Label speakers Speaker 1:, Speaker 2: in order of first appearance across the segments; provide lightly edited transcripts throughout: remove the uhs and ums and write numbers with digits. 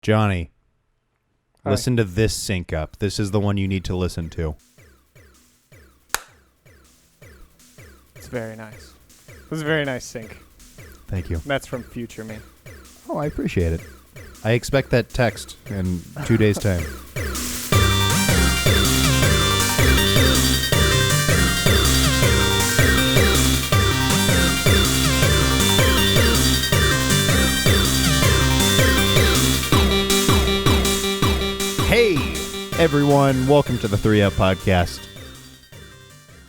Speaker 1: Johnny,
Speaker 2: Hi.
Speaker 1: listen to this sync up. This is the one you need to listen to.
Speaker 2: It's very nice. This is a very nice sync.
Speaker 1: Thank you.
Speaker 2: That's from Future Me.
Speaker 1: Oh, I appreciate it. I expect that text in 2 days' time. Hey, everyone. Welcome to the 3 Up Podcast.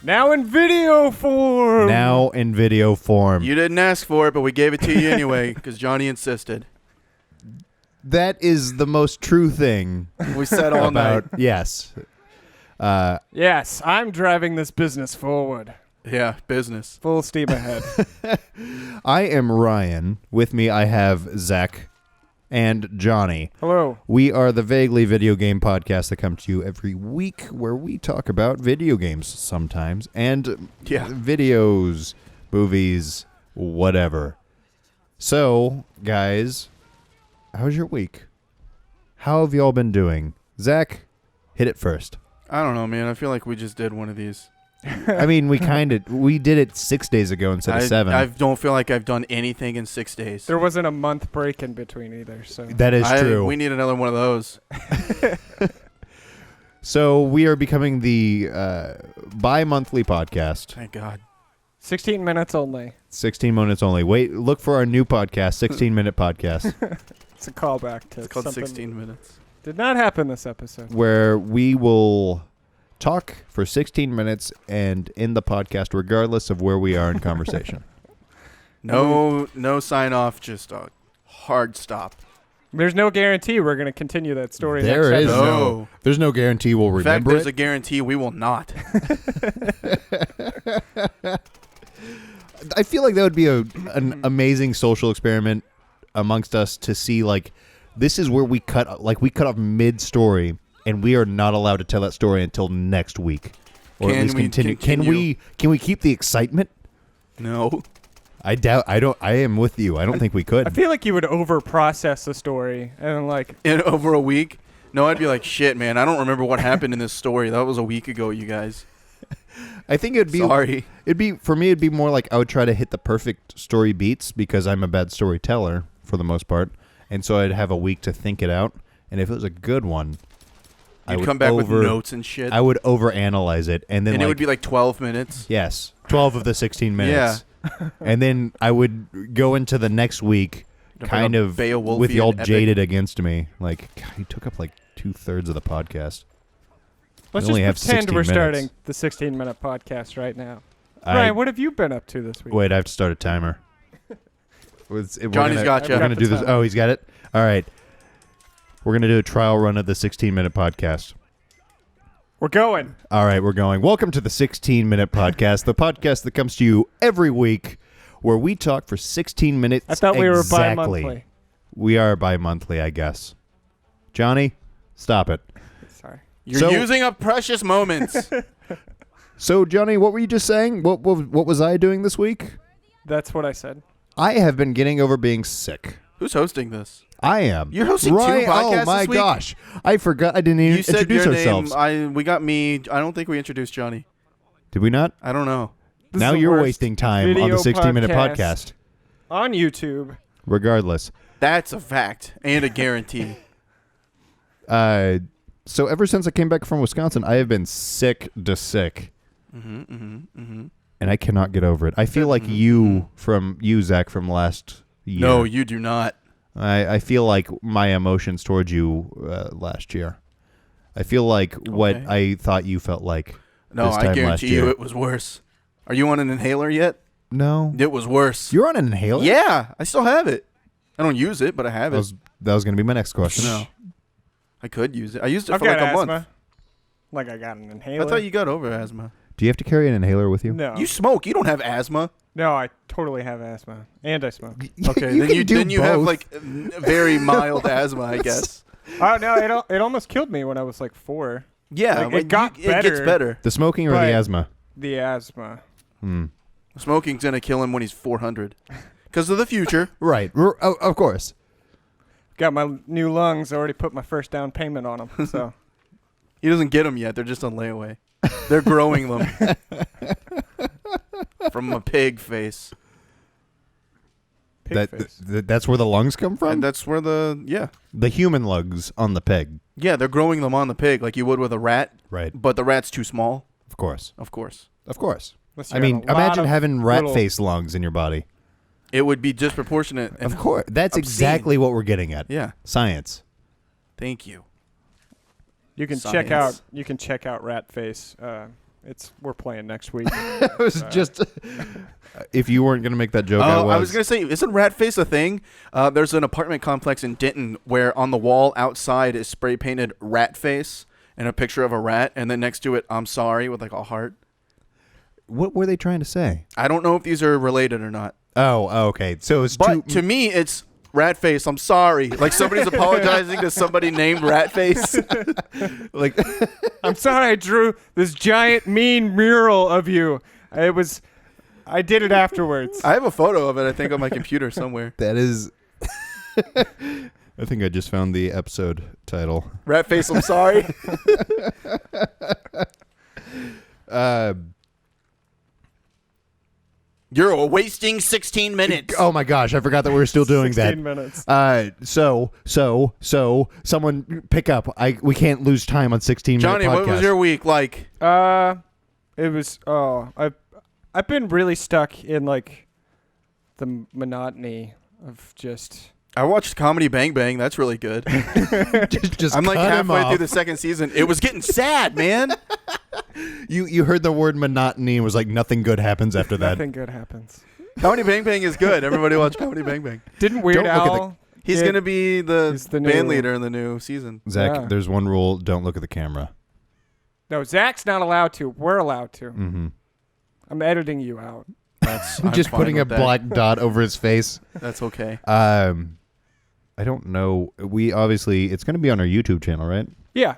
Speaker 2: Now in video form!
Speaker 1: Now in video form.
Speaker 3: You didn't ask for it, but we gave it to you anyway because Johnny insisted.
Speaker 1: That is the most true thing
Speaker 3: We said all
Speaker 1: about,
Speaker 3: night.
Speaker 1: yes.
Speaker 2: Yes, I'm driving this business forward.
Speaker 3: Yeah, business.
Speaker 2: Full steam ahead.
Speaker 1: I am Ryan. With me, I have Zack and Johnny.
Speaker 2: Hello.
Speaker 1: We are the Vaguely Video Game Podcast that comes to you every week where we talk about video games sometimes and videos, movies, whatever. So, guys, how's your week? How have y'all been doing? Zack, hit it first.
Speaker 3: I don't know, man. I feel like we just did one of these.
Speaker 1: I mean, we did it 6 days ago instead of 7.
Speaker 3: I don't feel like I've done anything in 6 days.
Speaker 2: There wasn't a month break in between either, so.
Speaker 1: That is true.
Speaker 3: We need another one of those.
Speaker 1: So we are becoming the bi-monthly podcast.
Speaker 3: Thank God.
Speaker 2: 16 minutes only.
Speaker 1: 16 minutes only. Wait, look for our new podcast, 16-minute podcast,
Speaker 2: It's a callback to
Speaker 3: It's called
Speaker 2: something
Speaker 3: 16 minutes.
Speaker 2: Did not happen this episode.
Speaker 1: where we will talk for 16 minutes and end the podcast regardless of where we are in conversation.
Speaker 3: No sign off, just a hard stop.
Speaker 2: There's no guarantee we're going to continue that story
Speaker 1: There
Speaker 2: next
Speaker 1: is
Speaker 2: episode.
Speaker 1: there's no guarantee we'll
Speaker 3: In fact,
Speaker 1: remember
Speaker 3: there's
Speaker 1: it.
Speaker 3: a guarantee we will not.
Speaker 1: I feel like that would be an amazing social experiment amongst us to see, like, this is where we cut off mid-story, and we are not allowed to tell that story until next week, or at
Speaker 3: Can
Speaker 1: least
Speaker 3: we
Speaker 1: continue.
Speaker 3: continue?
Speaker 1: Can we keep the excitement?
Speaker 3: No.
Speaker 1: I doubt. I am with you. I don't think we could.
Speaker 2: I feel like you would over-process the story and, like,
Speaker 3: In over a week? No, I'd be like, shit, man. I don't remember what happened in this story. That was a week ago, you guys.
Speaker 1: I think it'd be
Speaker 3: Sorry.
Speaker 1: for me. It'd be more like I would try to hit the perfect story beats because I'm a bad storyteller for the most part, and so I'd have a week to think it out. And if it was a good one, I
Speaker 3: You'd
Speaker 1: would
Speaker 3: come back with notes and shit.
Speaker 1: I would overanalyze it, and then
Speaker 3: and it would be like 12 minutes.
Speaker 1: yes, 12 of the 16 minutes. And then I would go into the next week kind of
Speaker 3: Beowulfian
Speaker 1: with y'all
Speaker 3: epic.
Speaker 1: jaded against me. Like, God, you took up like 2/3 of the podcast.
Speaker 2: let's
Speaker 1: only have
Speaker 2: just pretend
Speaker 1: 16
Speaker 2: we're
Speaker 1: minutes.
Speaker 2: starting the 16-minute podcast right now.
Speaker 1: I-
Speaker 2: Ryan, what have you been up to this week?
Speaker 1: Wait, I have to start a timer.
Speaker 3: Johnny's got you.
Speaker 1: We're
Speaker 2: I've
Speaker 1: going to
Speaker 2: got
Speaker 1: do
Speaker 2: the
Speaker 1: this.
Speaker 2: timer.
Speaker 1: Oh, he's got it? All right. We're going to do a trial run of the 16-minute podcast.
Speaker 2: We're going.
Speaker 1: All right, we're going. Welcome to the 16-minute podcast, the podcast that comes to you every week where we talk for 16 minutes
Speaker 2: I thought we were
Speaker 1: exactly.
Speaker 2: bi-monthly.
Speaker 1: We are bi-monthly, I guess. Johnny, stop it.
Speaker 2: Sorry.
Speaker 3: You're
Speaker 1: So-
Speaker 3: using up precious moments.
Speaker 1: So, Johnny, what were you just saying? What was I doing this week?
Speaker 2: That's what I said.
Speaker 1: I have been getting over being sick.
Speaker 3: Who's hosting this?
Speaker 1: I am.
Speaker 3: You're hosting two
Speaker 1: Ryan,
Speaker 3: podcasts
Speaker 1: Oh, my
Speaker 3: this week?
Speaker 1: gosh. I forgot. I didn't even
Speaker 3: You said
Speaker 1: introduce
Speaker 3: your
Speaker 1: ourselves.
Speaker 3: name. We got me. I don't think we introduced Johnny.
Speaker 1: Did we not?
Speaker 3: I don't know.
Speaker 2: This
Speaker 1: Now
Speaker 2: is the
Speaker 1: you're
Speaker 2: worst
Speaker 1: wasting time on
Speaker 2: video
Speaker 1: the 16-minute podcast.
Speaker 2: on YouTube.
Speaker 1: Regardless.
Speaker 3: That's a fact and a guarantee.
Speaker 1: So ever since I came back from Wisconsin, I have been sick to sick. And I cannot get over it. I feel like you, Zack, from last year.
Speaker 3: No, you do not.
Speaker 1: I feel like my emotions towards you last year. I feel like what I thought you felt like
Speaker 3: No,
Speaker 1: this time
Speaker 3: I
Speaker 1: last
Speaker 3: guarantee
Speaker 1: year.
Speaker 3: you it was worse. Are you on an inhaler yet?
Speaker 1: No.
Speaker 3: It was worse.
Speaker 1: You're on an inhaler?
Speaker 3: Yeah, I still have it. I don't use it, but I have it.
Speaker 1: That was going to be my next question.
Speaker 3: No. I could use it. I used it
Speaker 2: I've
Speaker 3: for
Speaker 2: got
Speaker 3: like a
Speaker 2: asthma.
Speaker 3: month.
Speaker 2: Like I got an inhaler.
Speaker 3: I thought you got over asthma.
Speaker 1: Do you have to carry an inhaler with you?
Speaker 2: No.
Speaker 3: You smoke. You don't have asthma.
Speaker 2: No, I totally have asthma. And I smoke.
Speaker 3: Okay,
Speaker 1: you can do
Speaker 3: then you have
Speaker 1: both.
Speaker 3: like very mild asthma, I guess.
Speaker 2: Oh, no, it almost killed me when I was like 4.
Speaker 3: Yeah,
Speaker 2: Like, it got
Speaker 3: it gets
Speaker 2: better.
Speaker 3: better.
Speaker 1: The smoking or
Speaker 2: But-
Speaker 1: the asthma?
Speaker 2: The asthma.
Speaker 3: Smoking's gonna kill him when he's 400, because of the future.
Speaker 1: Right. Of course.
Speaker 2: got my new lungs. I already put my first down payment on them. So
Speaker 3: He doesn't get them yet. They're just on layaway. They're growing them from a pig face.
Speaker 2: pig face.
Speaker 1: That's where the lungs come from?
Speaker 3: And that's where the
Speaker 1: human lungs on the pig.
Speaker 3: Yeah, they're growing them on the pig like you would with a rat.
Speaker 1: Right.
Speaker 3: But the rat's too small.
Speaker 1: Of course.
Speaker 3: Of course.
Speaker 1: Of course.
Speaker 2: Unless
Speaker 1: I
Speaker 2: you
Speaker 1: mean,
Speaker 2: have a lot
Speaker 1: imagine
Speaker 2: of
Speaker 1: having rat
Speaker 2: little-
Speaker 1: face lungs in your body.
Speaker 3: It would be disproportionate. And
Speaker 1: Of course. That's
Speaker 3: obscene.
Speaker 1: exactly what we're getting at.
Speaker 3: Yeah.
Speaker 1: Science.
Speaker 3: Thank you.
Speaker 2: You can
Speaker 3: Science.
Speaker 2: check out Rat Face. We're playing next week.
Speaker 1: It was just if you weren't going to make that joke,
Speaker 3: Oh,
Speaker 1: I
Speaker 3: I was going to say, isn't rat face a thing? There's an apartment complex in Denton where on the wall outside is spray painted rat face and a picture of a rat, and then next to it, I'm sorry, with like a heart.
Speaker 1: What were they trying to say?
Speaker 3: I don't know if these are related or not.
Speaker 1: Oh, okay. So it's
Speaker 3: But to me, it's rat face. I'm sorry. Like somebody's apologizing to somebody named rat face.
Speaker 1: like
Speaker 2: I'm sorry I drew this giant mean mural of you. I did it afterwards.
Speaker 3: I have a photo of it, I think, on my computer somewhere.
Speaker 1: that is I think I just found the episode title.
Speaker 3: Rat face, I'm sorry. You're wasting 16 minutes.
Speaker 1: Oh my gosh, I forgot that we were still doing
Speaker 2: 16
Speaker 1: that.
Speaker 2: minutes.
Speaker 1: So someone pick up. We can't lose time on 16-minute
Speaker 3: Johnny,
Speaker 1: podcast.
Speaker 3: what was your week like?
Speaker 2: I've been really stuck in like the monotony of just.
Speaker 3: I watched Comedy Bang Bang. That's really good.
Speaker 1: just
Speaker 3: I'm like
Speaker 1: cut him
Speaker 3: halfway
Speaker 1: off.
Speaker 3: through the second season. It was getting sad, man.
Speaker 1: You heard the word monotony and was like nothing good happens after that.
Speaker 2: Nothing good happens.
Speaker 3: Comedy Bang Bang is good. Everybody watch Comedy Bang Bang.
Speaker 2: Didn't Weird
Speaker 1: Don't look at
Speaker 2: Al?
Speaker 3: He's going to be the
Speaker 2: He's the
Speaker 3: band
Speaker 2: new-
Speaker 3: leader in the new season.
Speaker 1: Zach,
Speaker 2: Yeah.
Speaker 1: there's one rule: don't look at the camera.
Speaker 2: No, Zach's not allowed to. We're allowed to.
Speaker 1: Mm-hmm.
Speaker 2: I'm editing you out.
Speaker 3: I'm
Speaker 1: Just
Speaker 3: fine
Speaker 1: putting a
Speaker 3: with that.
Speaker 1: black dot over his face.
Speaker 3: That's okay.
Speaker 1: I don't know. It's going to be on our YouTube channel, right?
Speaker 2: Yeah.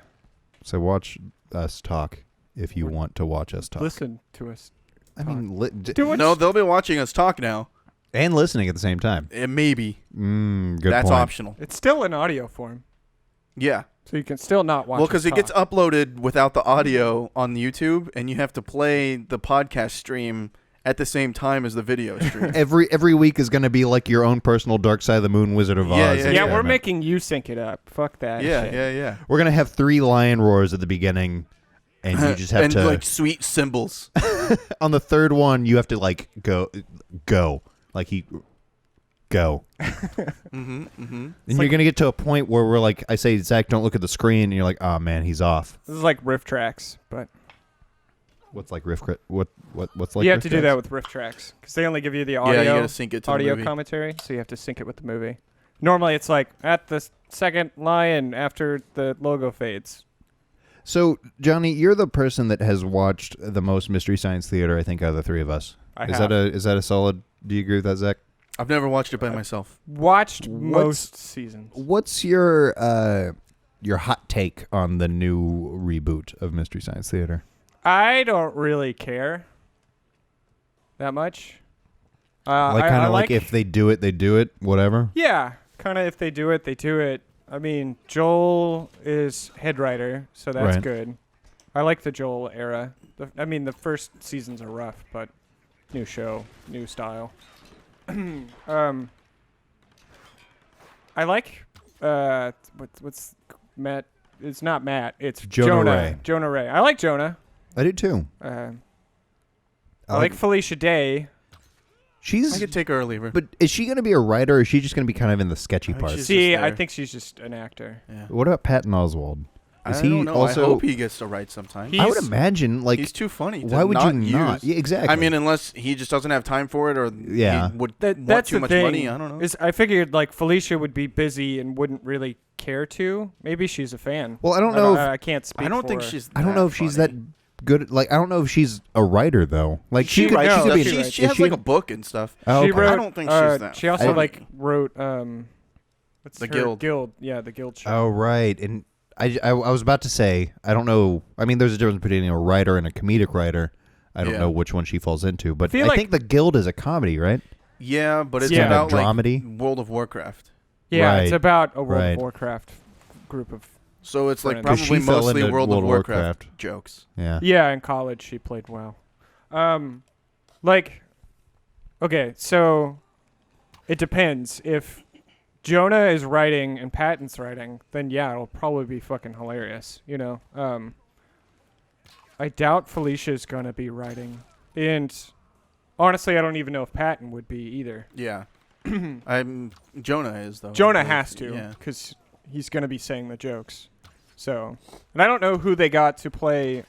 Speaker 1: So watch us talk if you want to watch us talk.
Speaker 2: Listen to us.
Speaker 1: I mean,
Speaker 2: Do what?
Speaker 3: No, they'll be watching us talk now.
Speaker 1: and listening at the same time.
Speaker 3: Maybe.
Speaker 1: Good
Speaker 3: That's
Speaker 1: point.
Speaker 3: optional.
Speaker 2: It's still in audio form,
Speaker 3: Yeah.
Speaker 2: so you can still not watch.
Speaker 3: Well,
Speaker 2: us
Speaker 3: because it
Speaker 2: talk.
Speaker 3: gets uploaded without the audio on YouTube, and you have to play the podcast stream at the same time as the video stream.
Speaker 1: Every week is going to be like your own personal Dark Side of the Moon Wizard of Oz.
Speaker 3: Yeah,
Speaker 2: Yeah, we're
Speaker 1: experiment.
Speaker 2: making you sync it up. Fuck that.
Speaker 3: yeah,
Speaker 2: shit.
Speaker 3: yeah.
Speaker 1: We're going to have 3 lion roars at the beginning, and you just have
Speaker 3: and
Speaker 1: to.
Speaker 3: like sweet cymbals.
Speaker 1: On the third one, you have to like go, like go.
Speaker 3: Mm-hmm.
Speaker 1: And you're going to get to a point where we're like, I say, Zach, don't look at the screen, and you're like, oh man, he's off.
Speaker 2: This is like riff tracks, but
Speaker 1: What's like what's like
Speaker 2: you have
Speaker 1: riff
Speaker 2: to do
Speaker 1: tracks?
Speaker 2: that with riff tracks because they only give you the audio.
Speaker 3: Yeah, you gotta sync it to the
Speaker 2: audio
Speaker 3: movie.
Speaker 2: commentary, so you have to sync it with the movie. Normally, it's like at the second lion after the logo fades.
Speaker 1: So, Johnny, you're the person that has watched the most Mystery Science Theater, I think, out of the 3 of us. Is that a solid? Do you agree with that, Zach?
Speaker 3: I've never watched it by myself.
Speaker 2: Watched
Speaker 1: What's-
Speaker 2: most seasons.
Speaker 1: What's your hot take on the new reboot of Mystery Science Theater?
Speaker 2: I don't really care that much.
Speaker 1: Like kind of like if they do it, they do it. Whatever.
Speaker 2: Yeah, kind of if they do it, they do it. I mean, Joel is head writer, so that's
Speaker 1: Right.
Speaker 2: good. I like the Joel era. The first seasons are rough, but new show, new style. I like what's Matt? It's not Matt. It's
Speaker 1: Jonah Ray.
Speaker 2: Jonah Ray. I like Jonah.
Speaker 1: I do too.
Speaker 2: I like Felicia Day.
Speaker 3: I
Speaker 1: She's.
Speaker 3: could take her or leave her.
Speaker 1: But is she going to be a writer, or is she just going to be kind of in the sketchy
Speaker 3: I think
Speaker 1: parts?
Speaker 3: she's-
Speaker 2: See,
Speaker 3: just
Speaker 2: I
Speaker 3: there.
Speaker 2: think she's just an actor.
Speaker 3: Yeah.
Speaker 1: What about Patton Oswalt? Is
Speaker 3: I
Speaker 1: he
Speaker 3: don't know.
Speaker 1: also?
Speaker 3: I hope he gets to write sometime.
Speaker 1: I would imagine like.
Speaker 3: He's too funny. To
Speaker 1: Why would you
Speaker 3: use.
Speaker 1: not? Yeah, exactly.
Speaker 3: I mean, unless he just doesn't have time for it, or
Speaker 1: Yeah.
Speaker 3: he would
Speaker 2: That,
Speaker 3: want
Speaker 2: that's
Speaker 3: too
Speaker 2: the
Speaker 3: much
Speaker 2: thing.
Speaker 3: money. I don't know.
Speaker 2: Is I figured like Felicia would be busy and wouldn't really care to. Maybe she's a fan.
Speaker 1: Well, I don't know.
Speaker 2: I can't speak.
Speaker 3: I don't
Speaker 2: for
Speaker 3: think
Speaker 2: her.
Speaker 3: she's.
Speaker 1: I don't know if she's that
Speaker 3: funny.
Speaker 1: good. Like, I don't know if she's a writer though. Like,
Speaker 3: She
Speaker 1: could,
Speaker 3: writes
Speaker 1: she could
Speaker 3: stuff.
Speaker 1: be.
Speaker 3: She,
Speaker 1: is
Speaker 3: she has
Speaker 1: she-
Speaker 3: like a book and stuff.
Speaker 1: Oh,
Speaker 2: She
Speaker 1: okay.
Speaker 2: wrote.
Speaker 3: I don't think she's that
Speaker 2: She also
Speaker 3: funny.
Speaker 2: like wrote. What's
Speaker 3: The
Speaker 2: her
Speaker 3: Guild.
Speaker 2: Guild. Yeah, the Guild show.
Speaker 1: Oh, right. And I was about to say, I don't know. I mean, there's a difference between a writer and a comedic writer. I don't
Speaker 3: Yeah.
Speaker 1: know which one she falls into, but
Speaker 2: feel
Speaker 1: I
Speaker 2: like-
Speaker 1: think the Guild is a comedy, right?
Speaker 3: Yeah, but it's
Speaker 2: Yeah.
Speaker 3: about
Speaker 1: Dramedy?
Speaker 3: like World of Warcraft.
Speaker 2: Yeah, it's
Speaker 1: Right,
Speaker 2: about a World
Speaker 1: right.
Speaker 2: of Warcraft group of.
Speaker 3: So it's like
Speaker 2: Friends. 'Cause
Speaker 3: probably
Speaker 1: she fell
Speaker 3: mostly
Speaker 1: into
Speaker 3: World of
Speaker 1: World of
Speaker 3: Warcraft
Speaker 1: Warcraft.
Speaker 3: jokes.
Speaker 1: Yeah.
Speaker 2: Yeah, in college she played WoW. Like, okay, so it depends. If Jonah is writing and Patton's writing, then yeah, it'll probably be fucking hilarious. You know. I doubt Felicia's gonna be writing, and honestly, I don't even know if Patton would be either.
Speaker 3: Yeah. Jonah is though.
Speaker 2: Jonah has to,
Speaker 3: Yeah.
Speaker 2: because he's gonna be saying the jokes. So, and I don't know who they got to play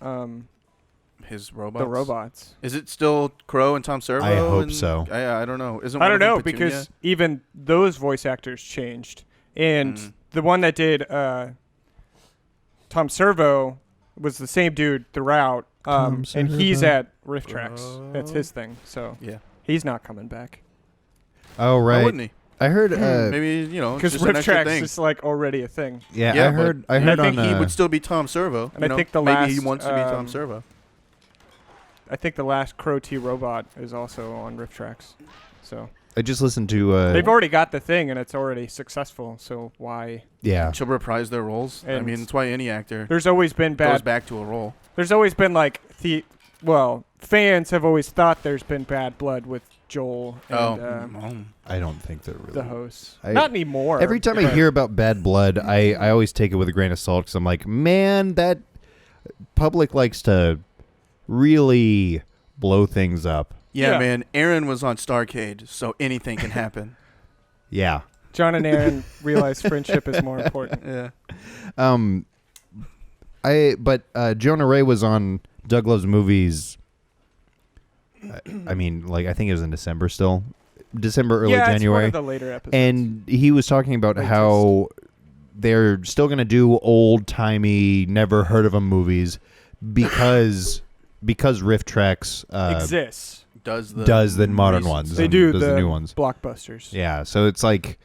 Speaker 3: His robots.
Speaker 2: the robots.
Speaker 3: Is it still Crow and Tom Servo?
Speaker 1: I hope
Speaker 3: and-
Speaker 1: so.
Speaker 3: I don't know. Isn't
Speaker 2: I
Speaker 3: one
Speaker 2: don't
Speaker 3: of
Speaker 2: know
Speaker 3: them Petunia?
Speaker 2: because even those voice actors changed, and
Speaker 3: Mm.
Speaker 2: the one that did Tom Servo was the same dude throughout,
Speaker 1: Tom
Speaker 2: and he's
Speaker 1: Servo.
Speaker 2: at Rift Tracks. That's his thing. So
Speaker 3: Yeah.
Speaker 2: he's not coming back
Speaker 1: Oh
Speaker 3: Why
Speaker 1: right.
Speaker 3: wouldn't he?
Speaker 1: I heard.
Speaker 3: Maybe
Speaker 2: because
Speaker 3: just an
Speaker 2: Rift
Speaker 3: extra
Speaker 2: Tracks
Speaker 3: thing.
Speaker 2: is like already a thing.
Speaker 1: Yeah,
Speaker 3: Yeah,
Speaker 1: I heard. I
Speaker 3: And
Speaker 1: heard
Speaker 3: I think
Speaker 1: on.
Speaker 3: he would still be Tom Servo.
Speaker 2: And
Speaker 3: you
Speaker 2: I
Speaker 3: know?
Speaker 2: think the
Speaker 3: maybe he
Speaker 2: last,
Speaker 3: wants to be Tom Servo.
Speaker 2: I think the last Crow T robot is also on Rift Tracks. So
Speaker 1: I just listened to.
Speaker 2: they've already got the thing and it's already successful. So why?
Speaker 1: Yeah.
Speaker 3: She'll reprise their roles. I
Speaker 2: And
Speaker 3: mean, that's why any actor
Speaker 2: There's always been
Speaker 3: goes
Speaker 2: bad.
Speaker 3: back to a role.
Speaker 2: There's always been like fans have always thought there's been bad blood with Joel and
Speaker 1: I don't think that really.
Speaker 2: the hosts.
Speaker 1: I-
Speaker 2: Not anymore.
Speaker 1: Every time I
Speaker 2: but-
Speaker 1: hear about bad blood, I always take it with a grain of salt because I'm like, man, that public likes to really blow things up.
Speaker 3: Yeah,
Speaker 2: Yeah.
Speaker 3: man. Aaron was on Starcade, so anything can happen.
Speaker 1: Yeah.
Speaker 2: John and Aaron realized friendship is more important.
Speaker 3: Yeah.
Speaker 1: Jonah Ray was on Doug Loves Movies. I mean, like I think it was in December still, early
Speaker 2: yeah,
Speaker 1: January,
Speaker 2: it's one of the later episodes.
Speaker 1: and he was talking about how they're still gonna do old timey, never heard of them movies because Rift Tracks
Speaker 2: exists.
Speaker 3: Does
Speaker 1: the modern
Speaker 3: recent
Speaker 1: ones.
Speaker 3: stuff.
Speaker 2: They do
Speaker 1: does
Speaker 2: the
Speaker 1: new ones.
Speaker 2: blockbusters.
Speaker 1: Yeah, so it's like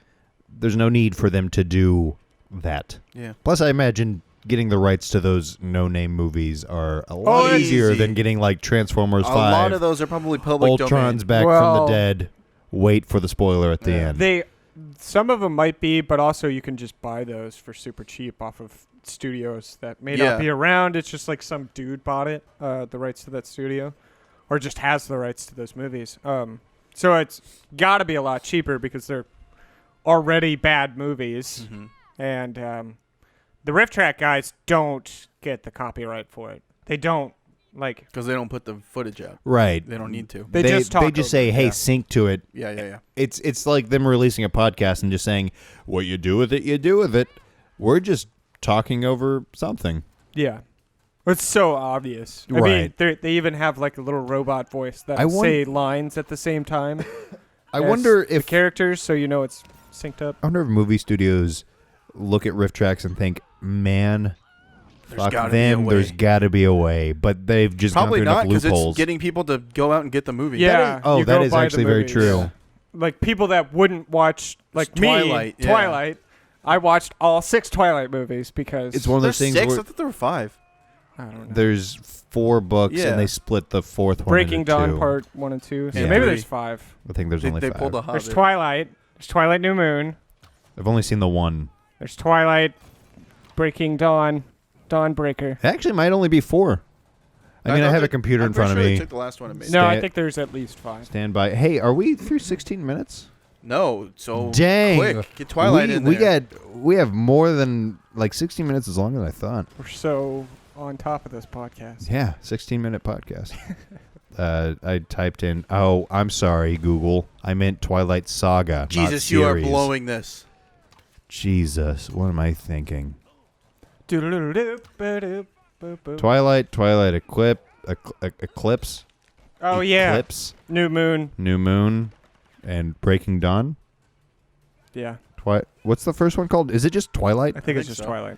Speaker 1: there's no need for them to do that.
Speaker 3: Yeah.
Speaker 1: Plus, I imagine getting the rights to those no-name movies are a lot
Speaker 3: it's
Speaker 1: easier
Speaker 3: easy.
Speaker 1: than getting like Transformers
Speaker 3: A
Speaker 1: 5,
Speaker 3: lot of those are probably public
Speaker 1: Ultron's
Speaker 3: domain.
Speaker 1: Back from
Speaker 2: Well-
Speaker 1: the Dead. Wait for the spoiler at the
Speaker 3: Yeah.
Speaker 1: end.
Speaker 2: Some of them might be, but also you can just buy those for super cheap off of studios that may
Speaker 3: Yeah.
Speaker 2: not be around. It's just like some dude bought it, the rights to that studio, or just has the rights to those movies. So it's got to be a lot cheaper because they're already bad movies,
Speaker 3: Mhm.
Speaker 2: and the Rift Track guys don't get the copyright for it. They don't like.
Speaker 3: Because they don't put the footage out.
Speaker 1: Right.
Speaker 3: They don't need to.
Speaker 2: They just talk
Speaker 1: They just
Speaker 2: over
Speaker 1: say,
Speaker 2: it,
Speaker 1: "Hey,
Speaker 3: yeah.
Speaker 1: sync to it."
Speaker 3: Yeah.
Speaker 1: It's like them releasing a podcast and just saying, "What you do with it, you do with it." We're just talking over something.
Speaker 2: Yeah. It's so obvious. I
Speaker 1: Right.
Speaker 2: mean, they even have like a little robot voice that
Speaker 1: I
Speaker 2: say lines at the same time.
Speaker 1: I
Speaker 2: as
Speaker 1: wonder
Speaker 2: the
Speaker 1: if
Speaker 2: characters, so you know it's synced up.
Speaker 1: I wonder if movie studios look at Rift Tracks and think, "Man,
Speaker 3: There's
Speaker 1: fuck
Speaker 3: gotta be a
Speaker 1: them.
Speaker 3: way.
Speaker 1: There's got to be a way." But they've just
Speaker 3: Probably
Speaker 1: gone
Speaker 3: not
Speaker 1: through
Speaker 3: because
Speaker 1: enough
Speaker 3: it's
Speaker 1: loopholes.
Speaker 3: getting people to go out and get the movie.
Speaker 2: Yeah. you
Speaker 1: That
Speaker 2: go
Speaker 1: is
Speaker 2: buy the
Speaker 1: actually very
Speaker 2: movies.
Speaker 1: true.
Speaker 2: Like people that wouldn't watch, like
Speaker 3: It's
Speaker 2: me,
Speaker 3: Twilight, yeah.
Speaker 2: Twilight. I watched all 6 Twilight movies because
Speaker 1: It's one of
Speaker 3: There's
Speaker 1: those things
Speaker 3: 6?
Speaker 1: where
Speaker 3: I thought there were 5.
Speaker 2: I don't know.
Speaker 1: there's 4 books
Speaker 3: Yeah.
Speaker 1: and they split the 4th one
Speaker 2: Breaking
Speaker 1: into
Speaker 2: Dawn
Speaker 1: 2.
Speaker 2: Part 1 and 2. So
Speaker 1: Yeah.
Speaker 2: maybe
Speaker 3: Three.
Speaker 2: there's 5.
Speaker 1: I think there's only
Speaker 3: They
Speaker 1: 5.
Speaker 3: pulled a
Speaker 2: There's
Speaker 3: Hobbit.
Speaker 2: Twilight. There's Twilight New Moon.
Speaker 1: I've only seen the one.
Speaker 2: There's Twilight, Breaking Dawn, Dawnbreaker.
Speaker 1: It actually might only be 4. I mean, I
Speaker 3: thought
Speaker 1: have
Speaker 3: they-
Speaker 1: a computer
Speaker 3: I'm
Speaker 1: in front of
Speaker 3: pretty sure
Speaker 1: me.
Speaker 3: They took the last one and made
Speaker 2: No,
Speaker 3: it.
Speaker 2: I
Speaker 1: Stand-
Speaker 2: think there's at least 5.
Speaker 1: Stand by. Hey, are we through 16 minutes?
Speaker 3: No, so
Speaker 1: Dang.
Speaker 3: quick. Get Twilight in there.
Speaker 1: We have more than like 16 minutes is longer than I thought.
Speaker 2: We're so on top of this podcast.
Speaker 1: Yeah, 16-minute podcast. I typed in, "Oh, I'm sorry, Google. I meant Twilight Saga, not
Speaker 3: Jesus, you are
Speaker 1: series."
Speaker 3: blowing this.
Speaker 1: Jesus, what am I thinking?
Speaker 2: Doodle-doo-doo-ba-doop-boop-boop.
Speaker 1: Twilight Eclipse.
Speaker 2: Oh, yeah.
Speaker 1: Eclipse,
Speaker 2: New Moon.
Speaker 1: New Moon, and Breaking Dawn.
Speaker 2: Yeah.
Speaker 1: What's the first one called? Is it just Twilight?
Speaker 2: I think it's
Speaker 3: think
Speaker 2: just
Speaker 3: so.
Speaker 2: Twilight.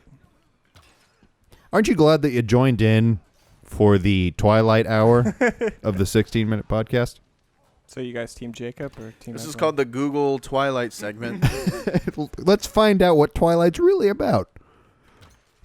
Speaker 1: Aren't you glad that you joined in for the Twilight hour of the 16-minute podcast?
Speaker 2: So you guys Team Jacob or Team
Speaker 3: This is
Speaker 2: Edward?
Speaker 3: called the Google Twilight segment.
Speaker 1: Let's find out what Twilight's really about.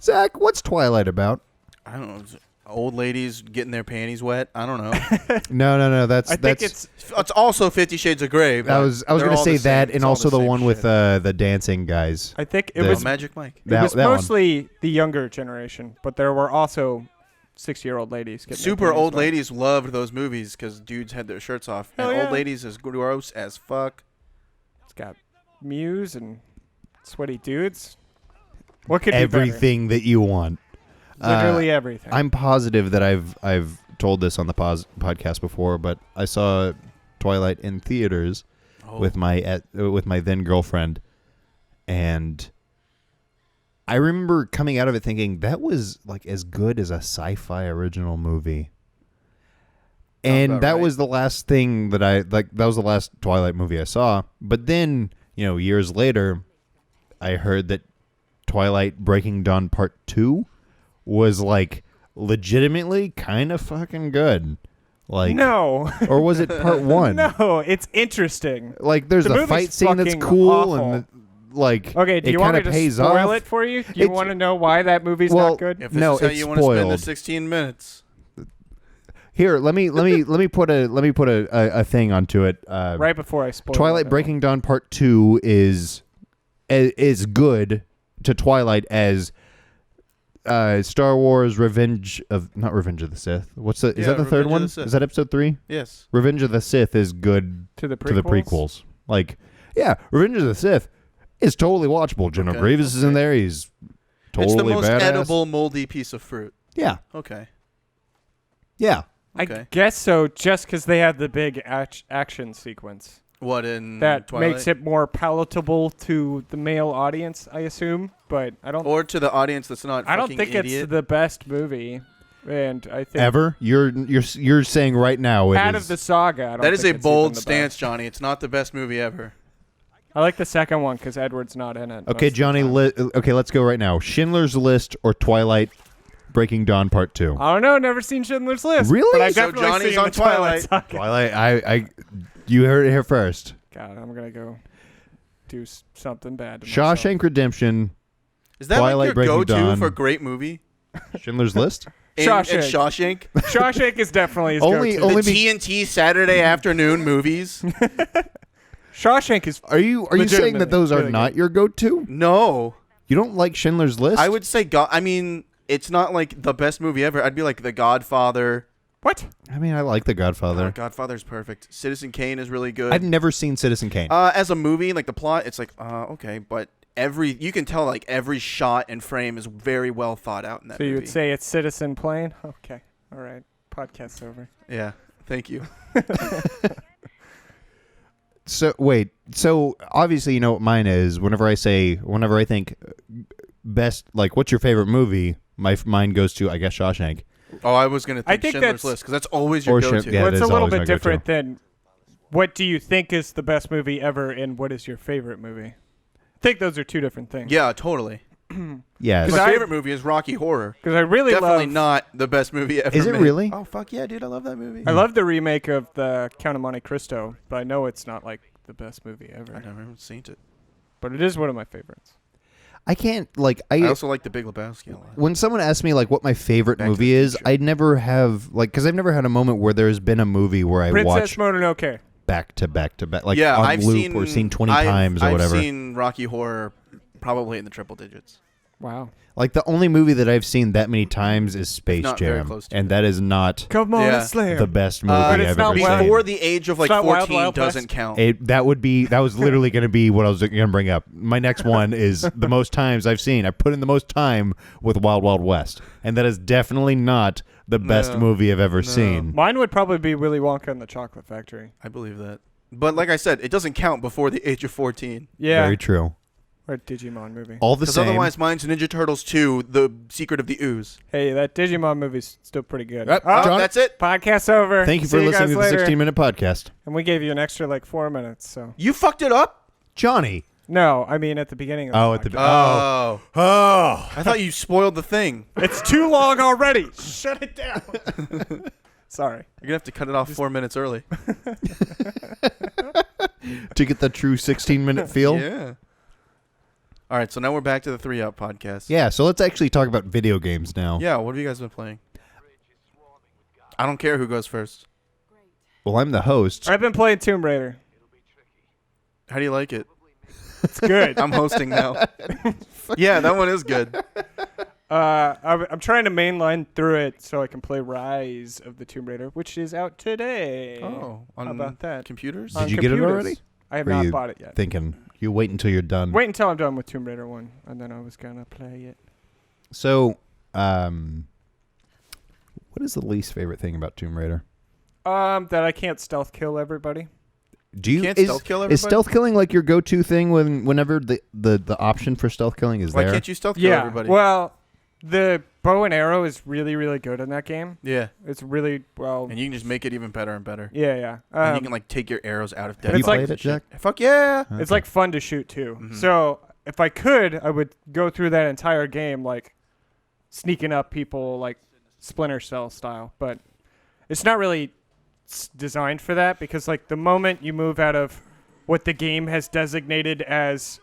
Speaker 1: Zach, what's Twilight about?
Speaker 3: I don't know. old ladies getting their panties wet. I don't know.
Speaker 1: No. That's
Speaker 2: I think it's
Speaker 3: It's also 50 Shades of Grey.
Speaker 1: I was going to say that, and also the one with the dancing guys.
Speaker 2: I think it
Speaker 1: The-
Speaker 2: was
Speaker 3: Magic Mike.
Speaker 2: it was
Speaker 1: that one.
Speaker 2: mostly the younger generation, but there were also 60-year-old ladies getting their
Speaker 3: Super
Speaker 2: panties
Speaker 3: old
Speaker 2: wet.
Speaker 3: ladies loved those movies because dudes had their shirts off.
Speaker 2: Hell
Speaker 3: and
Speaker 2: yeah.
Speaker 3: old ladies is gross as fuck.
Speaker 2: It's got Muse and sweaty dudes. What could be
Speaker 1: Everything that you want.
Speaker 2: better? Literally everything.
Speaker 1: I'm positive that I've told this on the podcast before, but I saw Twilight in theaters with my then girlfriend, and I remember coming out of it thinking that was like as good as a sci-fi original movie. And
Speaker 3: about
Speaker 1: that
Speaker 3: right.
Speaker 1: was the last thing that that was the last Twilight movie I saw. But then, years later, I heard that Twilight Breaking Dawn Part 2 was like legitimately kind of fucking good. Like
Speaker 2: no.
Speaker 1: or was it Part 1?
Speaker 2: No, it's interesting.
Speaker 1: Like there's
Speaker 2: The
Speaker 1: a
Speaker 2: movie's
Speaker 1: fight scene that's
Speaker 2: fucking
Speaker 1: cool
Speaker 2: awful.
Speaker 1: and like
Speaker 2: Okay, do
Speaker 1: it
Speaker 2: you want me
Speaker 1: kinda
Speaker 2: to
Speaker 1: pays
Speaker 2: spoil
Speaker 1: off.
Speaker 2: it for you? Do you
Speaker 1: It's-
Speaker 2: want to know why that movie's
Speaker 1: Well,
Speaker 2: not good?
Speaker 3: If this
Speaker 1: No,
Speaker 3: is how
Speaker 1: it's
Speaker 3: you want to spend the
Speaker 1: spoiled.
Speaker 3: 16 minutes.
Speaker 1: Here, let me put a thing onto it.
Speaker 2: Right before I spoil
Speaker 1: Twilight
Speaker 2: it.
Speaker 1: Breaking Dawn Part 2 is good to Twilight as Star Wars not Revenge of the Sith. Is that the
Speaker 3: Revenge
Speaker 1: third
Speaker 3: of
Speaker 1: one?
Speaker 3: the Sith.
Speaker 1: Is that episode 3?
Speaker 3: Yes.
Speaker 1: Revenge of the Sith is good
Speaker 2: to the
Speaker 1: to the
Speaker 2: prequels.
Speaker 1: prequels. Like, yeah, Revenge of the Sith is totally watchable. General
Speaker 3: Okay,
Speaker 1: Grievous is in there. He's totally
Speaker 3: It's the most
Speaker 1: badass.
Speaker 3: edible, moldy piece of fruit.
Speaker 1: Yeah,
Speaker 3: Okay.
Speaker 1: yeah.
Speaker 2: I
Speaker 3: Okay.
Speaker 2: guess so, just because they have the big action sequence.
Speaker 3: What in
Speaker 2: That
Speaker 3: Twilight?
Speaker 2: makes it more palatable to the male audience, I assume. But I don't.
Speaker 3: Or to the audience that's not.
Speaker 2: I don't
Speaker 3: fucking
Speaker 2: think
Speaker 3: idiot.
Speaker 2: it's the best movie, and I think
Speaker 1: Ever? You're saying right now it
Speaker 2: out
Speaker 1: is.
Speaker 2: of the saga, I don't
Speaker 3: That is
Speaker 2: think
Speaker 3: a
Speaker 2: it's even
Speaker 3: bold
Speaker 2: the
Speaker 3: stance,
Speaker 2: best.
Speaker 3: Johnny. It's not the best movie ever.
Speaker 2: I like the second one because Edward's not in it. most
Speaker 1: Okay,
Speaker 2: of the
Speaker 1: Johnny.
Speaker 2: time.
Speaker 1: Okay, let's go right now. Schindler's List or Twilight Breaking Dawn Part 2?
Speaker 2: I don't know. Never seen Schindler's List.
Speaker 1: Really?
Speaker 2: But I
Speaker 3: So
Speaker 2: definitely
Speaker 3: Johnny's
Speaker 2: seen
Speaker 3: on
Speaker 2: the Twilight.
Speaker 3: Twilight.
Speaker 2: Saga.
Speaker 1: Twilight. You heard it here first.
Speaker 2: God, I'm gonna go do something bad. To myself.
Speaker 1: Shawshank Redemption,
Speaker 3: Is that
Speaker 1: Twilight
Speaker 3: like your
Speaker 1: Breaking
Speaker 3: go-to
Speaker 1: Dawn.
Speaker 3: for great movie?
Speaker 1: Schindler's List.
Speaker 3: In
Speaker 2: Shawshank.
Speaker 3: Shawshank?
Speaker 2: Shawshank is definitely his
Speaker 1: Only-
Speaker 2: go-to.
Speaker 1: only
Speaker 3: The
Speaker 1: be-
Speaker 3: TNT Saturday afternoon movies?
Speaker 2: Shawshank is
Speaker 1: Are you saying that those are
Speaker 2: really
Speaker 1: not
Speaker 2: good.
Speaker 1: your go-to?
Speaker 3: No.
Speaker 1: You don't like Schindler's List?
Speaker 3: I would say I mean, it's not like the best movie ever. I'd be like The Godfather.
Speaker 2: What?
Speaker 1: I mean, I like The Godfather.
Speaker 3: Godfather's perfect. Citizen Kane is really good.
Speaker 1: I've never seen Citizen Kane.
Speaker 3: As a movie, like the plot, it's like, okay, but you can tell like every shot and frame is very well thought out in that
Speaker 2: So you
Speaker 3: movie.
Speaker 2: would say it's Citizen Plane? Okay. All right. Podcast's over.
Speaker 3: Yeah. Thank you.
Speaker 1: So wait. So obviously, you know what mine is. Whenever I think best, like, what's your favorite movie? My mind goes to, I guess, Shawshank.
Speaker 3: Oh, I was gonna
Speaker 2: I
Speaker 3: think
Speaker 2: think
Speaker 3: Schindler's
Speaker 2: that's-
Speaker 3: List because that's always your
Speaker 1: Or
Speaker 3: go-to.
Speaker 1: Schind- yeah,
Speaker 2: Well,
Speaker 1: it
Speaker 2: it's a
Speaker 1: is
Speaker 2: little
Speaker 1: always my
Speaker 2: bit
Speaker 1: go-to.
Speaker 2: different than what do you think is the best movie ever and what is your favorite movie? I think those are two different things.
Speaker 3: Yeah, totally.
Speaker 1: Yes.
Speaker 2: Because
Speaker 3: My
Speaker 2: I-
Speaker 3: favorite movie is Rocky Horror.
Speaker 2: Because I really
Speaker 3: Definitely
Speaker 2: love...
Speaker 3: not the best movie ever.
Speaker 1: Is it
Speaker 3: made.
Speaker 1: really?
Speaker 3: Oh fuck yeah, dude! I love that movie.
Speaker 2: I love the remake of the Count of Monte Cristo, but I know it's not like the best movie
Speaker 3: I
Speaker 2: ever.
Speaker 3: never even seen it.
Speaker 2: But it is one of my favorites.
Speaker 1: I can't like
Speaker 3: I also like The Big Lebowski a lot.
Speaker 1: when someone asks me like what my favorite
Speaker 3: Back to
Speaker 1: movie
Speaker 3: the
Speaker 1: is,
Speaker 3: Future.
Speaker 1: I'd never have like because I've never had a moment where there's been a movie where I
Speaker 2: Princess
Speaker 1: watch
Speaker 2: Mononoke.
Speaker 1: back to back to back, like
Speaker 3: yeah,
Speaker 1: on
Speaker 3: I've
Speaker 1: loop or seen 20 times or whatever.
Speaker 3: I've seen Rocky Horror probably in the triple digits.
Speaker 2: Wow.
Speaker 1: Like the only movie that I've seen that many times is Space
Speaker 3: Not very
Speaker 1: Jam,
Speaker 3: close to
Speaker 1: and
Speaker 3: it.
Speaker 1: that is not
Speaker 2: Come on,
Speaker 3: Yeah.
Speaker 2: Slayer.
Speaker 1: the best movie
Speaker 3: But
Speaker 2: it's
Speaker 1: I've
Speaker 2: not
Speaker 1: ever
Speaker 2: Wild-
Speaker 1: seen.
Speaker 3: Before the age of like
Speaker 2: It's not Wild
Speaker 3: 14
Speaker 2: Wild
Speaker 3: doesn't
Speaker 2: West.
Speaker 3: count.
Speaker 1: That was literally going to be what I was going to bring up. My next one is the most times I've seen. I put in the most time with Wild Wild West, and that is definitely not the best
Speaker 3: No.
Speaker 1: movie I've ever
Speaker 3: No.
Speaker 1: seen.
Speaker 2: Mine would probably be Willy Wonka and the Chocolate Factory.
Speaker 3: I believe that. But like I said, it doesn't count before the age of 14.
Speaker 2: Yeah.
Speaker 1: Very true.
Speaker 2: Or a Digimon movie.
Speaker 1: All the
Speaker 3: Because
Speaker 1: same.
Speaker 3: otherwise mine's Ninja Turtles 2, The Secret of the Ooze.
Speaker 2: Hey, that Digimon movie's still pretty good.
Speaker 1: Yep.
Speaker 2: Oh,
Speaker 1: John-
Speaker 3: That's it.
Speaker 2: podcast's over.
Speaker 1: Thank you
Speaker 2: See
Speaker 1: for listening
Speaker 2: guys
Speaker 1: to the
Speaker 2: later.
Speaker 1: 16-minute podcast,
Speaker 2: And we gave you an extra like 4 minutes. So
Speaker 3: You fucked it up?
Speaker 1: Johnny.
Speaker 2: no, I mean at the beginning. Of the
Speaker 1: Oh, at the
Speaker 2: podcast.
Speaker 3: Oh. I thought you spoiled the thing.
Speaker 2: It's too long already. Shut it down. Sorry.
Speaker 3: You're going to have to cut it off 4 minutes early.
Speaker 1: To get the true 16-minute feel.
Speaker 3: Yeah. All right, so now we're back to the 3 Out podcast.
Speaker 1: Yeah, so let's actually talk about video games now.
Speaker 3: Yeah, what have you guys been playing? I don't care who goes first.
Speaker 1: Well, I'm the host.
Speaker 2: I've been playing Tomb Raider.
Speaker 3: How do you like it?
Speaker 2: It's good.
Speaker 3: I'm hosting now. Yeah, that one is good.
Speaker 2: I'm trying to mainline through it so I can play Rise of the Tomb Raider, which is out today.
Speaker 3: Oh, on
Speaker 2: How about that?
Speaker 3: computers?
Speaker 2: On
Speaker 1: Did you get it
Speaker 2: computers.
Speaker 1: already?
Speaker 2: I have
Speaker 1: Or
Speaker 2: not
Speaker 1: you
Speaker 2: bought it yet.
Speaker 1: Thinking you wait until you're done.
Speaker 2: Wait until I'm done with Tomb Raider 1, and then I was going to play it.
Speaker 1: So, what is the least favorite thing about Tomb Raider?
Speaker 2: That I can't stealth kill everybody.
Speaker 1: Do you
Speaker 3: Can't
Speaker 1: is,
Speaker 3: stealth kill everybody?
Speaker 1: is stealth killing like your go-to thing whenever the option for stealth killing is
Speaker 3: Why
Speaker 1: there?
Speaker 3: can't you stealth kill
Speaker 2: Yeah,
Speaker 3: everybody?
Speaker 2: well, the bow and arrow is really, really good in that game.
Speaker 3: Yeah,
Speaker 2: It's really, well,
Speaker 3: and you can just make it even better and better.
Speaker 2: yeah.
Speaker 3: And you can like take your arrows out of
Speaker 1: Have
Speaker 3: dead
Speaker 1: you
Speaker 2: it's like-
Speaker 1: played it, Jack?
Speaker 3: Fuck yeah!
Speaker 2: It's like fun to shoot too.
Speaker 3: Mhm.
Speaker 2: So if I could, I would go through that entire game like sneaking up people like Splinter Cell style. But it's not really designed for that because like the moment you move out of what the game has designated as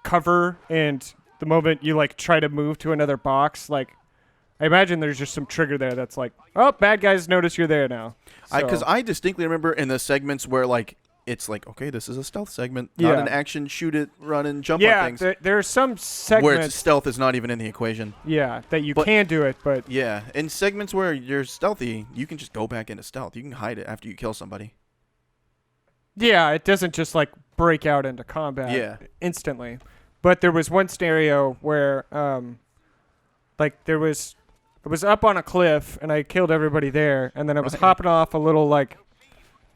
Speaker 2: cover and the moment you like try to move to another box, like I imagine there's just some trigger there that's like, oh, bad guys notice you're there now.
Speaker 3: Because
Speaker 2: So-
Speaker 3: I distinctly remember in the segments where like it's like, okay, this is a stealth segment, not
Speaker 2: Yeah.
Speaker 3: an action, shoot it, run and jump on
Speaker 2: yeah,
Speaker 3: things.
Speaker 2: there are some
Speaker 3: Where it's
Speaker 2: segments,
Speaker 3: stealth is not even in the equation.
Speaker 2: yeah, that you
Speaker 3: But-
Speaker 2: can do it, but
Speaker 3: Yeah, in segments where you're stealthy, you can just go back into stealth. You can hide it after you kill somebody.
Speaker 2: yeah, it doesn't just like break out into combat
Speaker 3: Yeah.
Speaker 2: instantly. But there was one scenario where, like it was up on a cliff and I killed everybody there, and then I was
Speaker 3: Right.
Speaker 2: hopping off a little like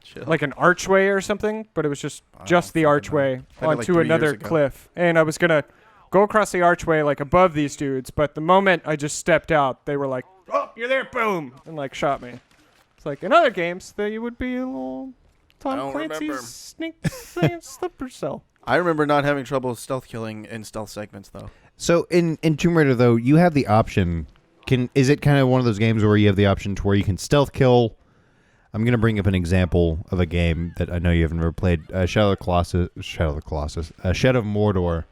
Speaker 3: Chill.
Speaker 2: an archway or something, but it was just
Speaker 3: I don't
Speaker 2: the
Speaker 3: fucking know.
Speaker 2: archway
Speaker 3: Played it, like,
Speaker 2: onto
Speaker 3: 3 years
Speaker 2: another
Speaker 3: ago.
Speaker 2: cliff, and I was gonna go across the archway like above these dudes, but the moment I just stepped out, they were like, "Oh, you're there!" Boom, and like shot me. It's like in other games that you would be a little
Speaker 3: I
Speaker 2: Tom
Speaker 3: don't
Speaker 2: Clancy's
Speaker 3: remember.
Speaker 2: sneak slipper cell.
Speaker 3: I remember not having trouble stealth killing in stealth segments though.
Speaker 1: So in Tomb Raider though, you have the option. Is it kind of one of those games where you have the option to where you can stealth kill? I'm gonna bring up an example of a game that I know you haven't ever played. Shadow of the Colossus. Shadow of Mordor.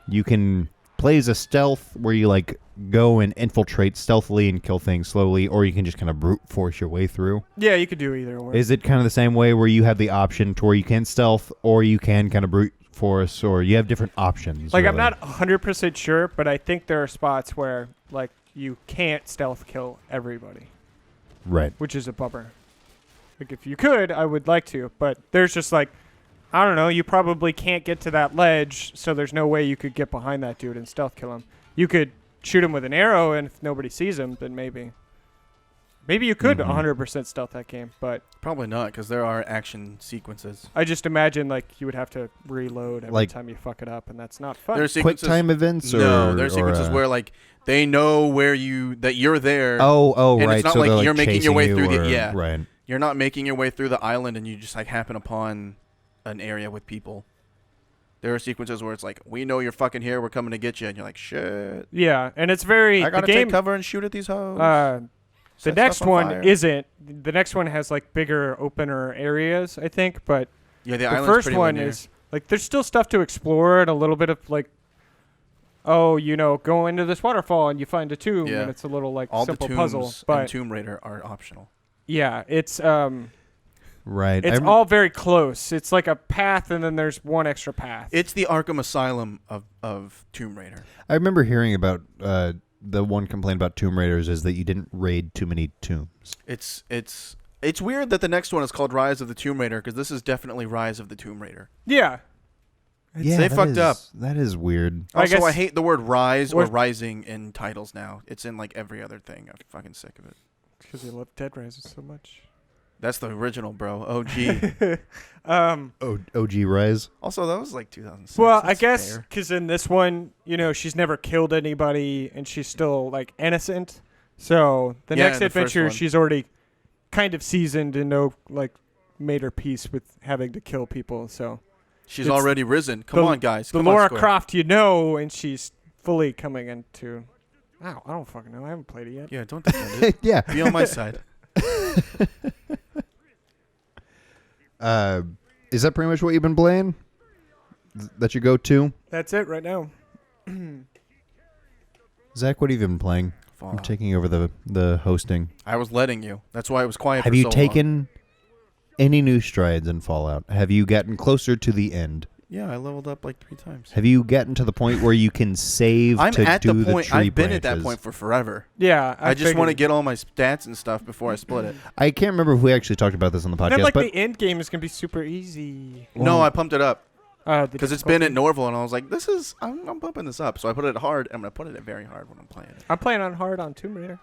Speaker 1: You can play as a stealth where you like go and infiltrate stealthily and kill things slowly, or you can just kind of brute force your way through.
Speaker 2: Yeah, you could do either or.
Speaker 1: Is it kind of the same way where you have the option to where you can stealth, or you can kind of brute force, or you have different options?
Speaker 2: Like I'm
Speaker 1: really?
Speaker 2: not 100% sure, but I think there are spots where like you can't stealth kill everybody,
Speaker 1: right.
Speaker 2: which is a bummer. Like if you could, I would like to, but there's just like I don't know, you probably can't get to that ledge, so there's no way you could get behind that dude and stealth kill him. You could shoot him with an arrow, and if nobody sees him, then maybe you could
Speaker 1: Mhm.
Speaker 2: 100% stealth that game, but
Speaker 3: Probably not, because there are action sequences.
Speaker 2: I just imagine like you would have to reload every
Speaker 1: Like-
Speaker 2: time you fuck it up, and that's not fun.
Speaker 3: There's
Speaker 1: Quick
Speaker 3: sequences.
Speaker 1: time events, or
Speaker 3: No, there's sequences
Speaker 1: or,
Speaker 3: where like they know that you're there.
Speaker 1: oh,
Speaker 3: and
Speaker 1: right.
Speaker 3: it's not
Speaker 1: so
Speaker 3: like
Speaker 1: they're,
Speaker 3: you're making your
Speaker 1: chasing
Speaker 3: way
Speaker 1: you
Speaker 3: through the-
Speaker 1: or-
Speaker 3: yeah.
Speaker 1: right.
Speaker 3: You're not making your way through the island, and you just like happen upon an area with people. There are sequences where it's like, we know you're fucking here, we're coming to get you, and you're like, shit.
Speaker 2: Yeah, and it's very
Speaker 3: I
Speaker 2: the
Speaker 3: gotta
Speaker 2: game.
Speaker 3: take cover and shoot at these hoes.
Speaker 2: The
Speaker 3: Set
Speaker 2: next
Speaker 3: stuff on
Speaker 2: one
Speaker 3: fire.
Speaker 2: isn't. The next one has like bigger, opener areas, I think. But
Speaker 3: Yeah, the
Speaker 2: the
Speaker 3: island's
Speaker 2: first
Speaker 3: pretty
Speaker 2: one
Speaker 3: linear.
Speaker 2: is like there's still stuff to explore and a little bit of like, oh, go into this waterfall and you find a tomb,
Speaker 3: Yeah.
Speaker 2: and it's a little like
Speaker 3: all the
Speaker 2: simple
Speaker 3: tombs
Speaker 2: puzzle.
Speaker 3: in
Speaker 2: But
Speaker 3: Tomb Raider are optional.
Speaker 2: yeah, it's
Speaker 1: Right.
Speaker 2: it's all very close. It's like a path, and then there's one extra path.
Speaker 3: It's the Arkham Asylum of Tomb Raider.
Speaker 1: I remember hearing about the one complaint about Tomb Raiders is that you didn't raid too many tombs.
Speaker 3: It's weird that the next one is called Rise of the Tomb Raider, because this is definitely Rise of the Tomb Raider.
Speaker 2: yeah.
Speaker 1: Yeah,
Speaker 3: they
Speaker 1: that
Speaker 3: fucked up.
Speaker 1: That is weird.
Speaker 2: I
Speaker 3: Also, I
Speaker 2: guess-
Speaker 3: hate the word rise or
Speaker 2: What-
Speaker 3: rising in titles now. It's in like every other thing. I'm fucking sick of it.
Speaker 2: Because you love Dead Rising so much.
Speaker 3: That's the original, bro. OG.
Speaker 1: OG Rise.
Speaker 3: Also, that was like 2006.
Speaker 2: Well, I
Speaker 3: That's
Speaker 2: guess
Speaker 3: fair.
Speaker 2: because in this one, she's never killed anybody and she's still like innocent. So the
Speaker 3: Yeah,
Speaker 2: next
Speaker 3: in the first
Speaker 2: adventure,
Speaker 3: one.
Speaker 2: she's already kind of seasoned and made her peace with having to kill people. So
Speaker 3: She's
Speaker 2: it's
Speaker 3: already risen. Come
Speaker 2: the-
Speaker 3: on, guys.
Speaker 2: the
Speaker 3: Come on,
Speaker 2: Laura
Speaker 3: Square.
Speaker 2: Croft, and she's fully coming into. Ow, I don't fucking know. I haven't played it yet.
Speaker 3: Yeah, don't defend it.
Speaker 1: Yeah.
Speaker 3: Be on my side.
Speaker 1: Is that pretty much what you've been playing? That your go-to?
Speaker 2: That's it right now.
Speaker 1: Zach, what have you been playing?
Speaker 3: Fallout.
Speaker 1: I'm taking over the hosting.
Speaker 3: I was letting you. That's why I was quiet.
Speaker 1: Have
Speaker 3: for
Speaker 1: you
Speaker 3: so
Speaker 1: taken any new strides in Fallout? Have you gotten closer to the end?
Speaker 3: Yeah, I leveled up like 3 times.
Speaker 1: Have you gotten to the point where you can save
Speaker 3: I'm
Speaker 1: to
Speaker 3: at
Speaker 1: do
Speaker 3: the point.
Speaker 1: tree
Speaker 3: I've been
Speaker 1: branches?
Speaker 3: at that point for forever.
Speaker 2: Yeah,
Speaker 3: I just want to
Speaker 2: figured.
Speaker 3: get all my stats and stuff before I split it.
Speaker 1: I can't remember if we actually talked about this on the
Speaker 2: And
Speaker 1: podcast,
Speaker 2: then, like,
Speaker 1: but
Speaker 2: the end game is going to be super easy.
Speaker 3: No, I pumped it up
Speaker 2: Because
Speaker 3: because it's been at Norval, and I was like, I'm pumping this up. So I put it at hard. I'm gonna put it at very hard when I'm playing it.
Speaker 2: I'm playing on hard on Tomb Raider.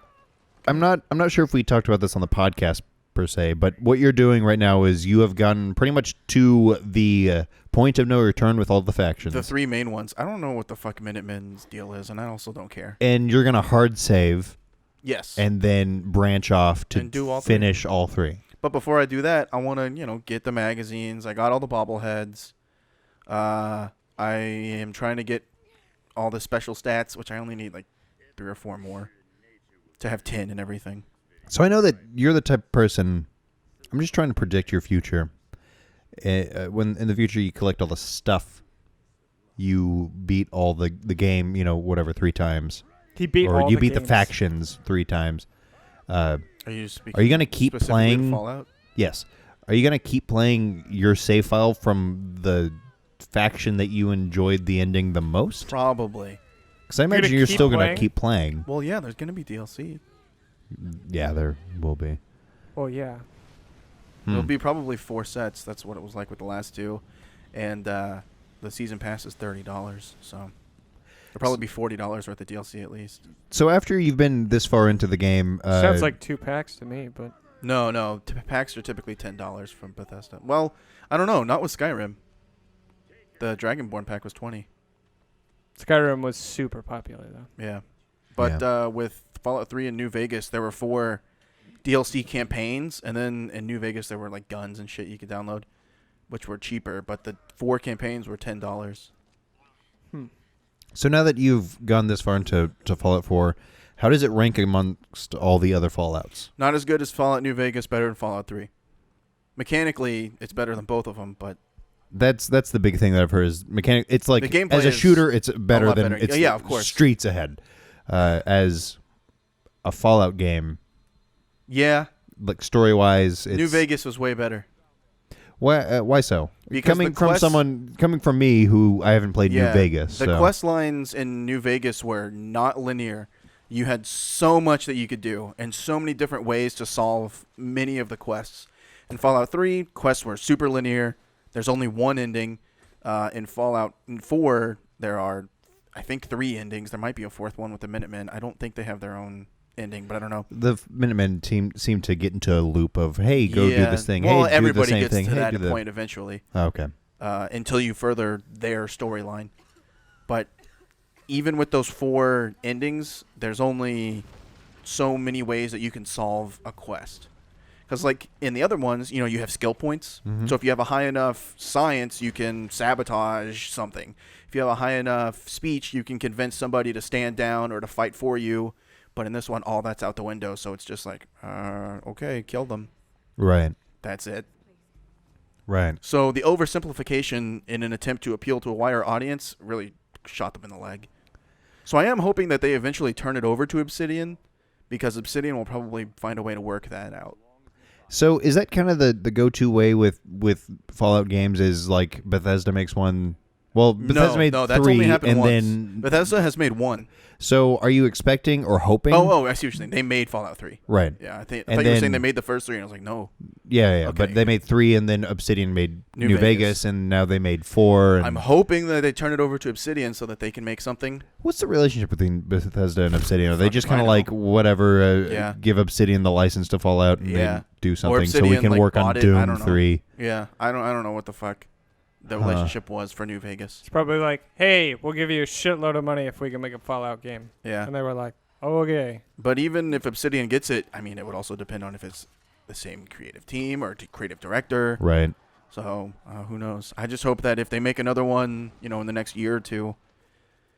Speaker 1: I'm not sure if we talked about this on the podcast per se, but what you're doing right now is you have gotten pretty much to the point of no return with all the factions.
Speaker 3: The 3 main ones. I don't know what the fuck Minutemen's deal is, and I also don't care.
Speaker 1: And you're going to hard save
Speaker 3: Yes.
Speaker 1: and then branch off to
Speaker 3: And do all 3.
Speaker 1: finish all 3.
Speaker 3: But before I do that, I want to, get the magazines. I got all the bobbleheads. I am trying to get all the special stats, which I only need like 3 or 4 more to have 10 and everything.
Speaker 1: So I know that you're the type of person, I'm just trying to predict your future. When in the future you collect all the stuff, you beat all the game, whatever, 3 times.
Speaker 2: He beat
Speaker 1: or
Speaker 2: all
Speaker 1: you
Speaker 2: the
Speaker 1: beat the
Speaker 2: games.
Speaker 1: factions 3 times.
Speaker 3: Are you speaking
Speaker 1: Are you going to keep
Speaker 3: specifically
Speaker 1: playing?
Speaker 3: of Fallout?
Speaker 1: Yes. Are you going to keep playing your save file from the faction that you enjoyed the ending the most?
Speaker 3: Probably.
Speaker 1: Because I
Speaker 2: gonna
Speaker 1: imagine you're
Speaker 2: keep
Speaker 1: still going to
Speaker 2: playing?
Speaker 1: keep playing.
Speaker 3: Well, yeah, there's going to be DLC.
Speaker 1: Yeah, there will be.
Speaker 2: Well, yeah.
Speaker 3: It'll be probably 4 sets. That's what it was like with the last 2. And the season pass is $30. So it'll probably be $40 worth of DLC at least.
Speaker 1: So after you've been this far into the game...
Speaker 2: Sounds like 2 packs to me, but...
Speaker 3: No. Packs are typically $10 from Bethesda. Well, I don't know. Not with Skyrim. The Dragonborn pack was $20.
Speaker 2: Skyrim was super popular, though.
Speaker 3: Yeah. But with Fallout 3 and New Vegas, there were 4 DLC campaigns. And then in New Vegas, there were like guns and shit you could download, which were cheaper. But the 4 campaigns were $10.
Speaker 1: So now that you've gone this far into Fallout 4, how does it rank amongst all the other Fallouts?
Speaker 3: Not as good as Fallout New Vegas, better than Fallout 3. Mechanically, it's better than both of them, but
Speaker 1: That's the big thing that I've heard is mechanic. It's like
Speaker 3: The gameplay
Speaker 1: as a
Speaker 3: is
Speaker 1: shooter, it's better
Speaker 3: lot
Speaker 1: than
Speaker 3: better.
Speaker 1: it's
Speaker 3: Yeah, of course.
Speaker 1: streets ahead. As a Fallout game,
Speaker 3: yeah,
Speaker 1: like story wise, it's
Speaker 3: New Vegas was way better.
Speaker 1: Why so?
Speaker 3: Because
Speaker 1: coming
Speaker 3: the
Speaker 1: from
Speaker 3: quest-
Speaker 1: coming from me who I haven't played New Vegas.
Speaker 3: The
Speaker 1: so.
Speaker 3: quest lines in New Vegas were not linear. You had so much that you could do and so many different ways to solve many of the quests. In Fallout 3, quests were super linear. There's only one ending. In Fallout 4, there are, I think, 3 endings. There might be a 4th one with the Minutemen. I don't think they have their own ending, but I don't know.
Speaker 1: The Minutemen seem to get into a loop of, hey, go do this thing.
Speaker 3: Well,
Speaker 1: hey, do the
Speaker 3: everybody
Speaker 1: same
Speaker 3: gets
Speaker 1: thing.
Speaker 3: to
Speaker 1: hey,
Speaker 3: that
Speaker 1: do the...
Speaker 3: point eventually.
Speaker 1: Oh, okay.
Speaker 3: Until you further their storyline. But even with those 4 endings, there's only so many ways that you can solve a quest. Because like in the other ones, you have skill points.
Speaker 1: Mhm.
Speaker 3: So if you have a high enough science, you can sabotage something. If you have a high enough speech, you can convince somebody to stand down or to fight for you. But in this one, all that's out the window. So it's just like, okay, kill them.
Speaker 1: Right.
Speaker 3: That's it.
Speaker 1: Right.
Speaker 3: So the oversimplification in an attempt to appeal to a wider audience really shot them in the leg. So I am hoping that they eventually turn it over to Obsidian, because Obsidian will probably find a way to work that out.
Speaker 1: So is that kind of the go-to way with Fallout games? Is like Bethesda makes one. Well, Bethesda made
Speaker 3: no, that's
Speaker 1: 3,
Speaker 3: only happened
Speaker 1: and
Speaker 3: once.
Speaker 1: then
Speaker 3: Bethesda has made 1.
Speaker 1: So are you expecting or hoping?
Speaker 3: Oh, I see what you're saying. They made Fallout 3.
Speaker 1: Right.
Speaker 3: Yeah, I thought
Speaker 1: And
Speaker 3: you were saying
Speaker 1: then-
Speaker 3: they made the first 3, and I was like, no.
Speaker 1: Yeah.
Speaker 3: Okay.
Speaker 1: But they made 3, and then Obsidian made
Speaker 3: New
Speaker 1: New
Speaker 3: Vegas.
Speaker 1: Vegas, and now they made 4. And
Speaker 3: I'm hoping that they turn it over to Obsidian so that they can make something.
Speaker 1: what's the relationship between Bethesda and Obsidian? Are they
Speaker 3: Fuck
Speaker 1: just
Speaker 3: if
Speaker 1: kind
Speaker 3: I
Speaker 1: of
Speaker 3: know.
Speaker 1: like whatever?
Speaker 3: Yeah.
Speaker 1: Give Obsidian the license to Fallout and
Speaker 3: Yeah.
Speaker 1: then do
Speaker 3: Or
Speaker 1: something so we
Speaker 3: Obsidian,
Speaker 1: can
Speaker 3: like,
Speaker 1: work on
Speaker 3: bought it. I
Speaker 1: Doom
Speaker 3: don't know.
Speaker 1: 3.
Speaker 3: Yeah, I don't know what the fuck the relationship was for New Vegas.
Speaker 2: It's probably like, hey, we'll give you a shitload of money if we can make a Fallout game.
Speaker 3: Yeah.
Speaker 2: And they were like, okay.
Speaker 3: But even if Obsidian gets it, I mean, it would also depend on if it's the same creative team or creative director.
Speaker 1: Right.
Speaker 3: So who knows? I just hope that if they make another one, in the next year or 2,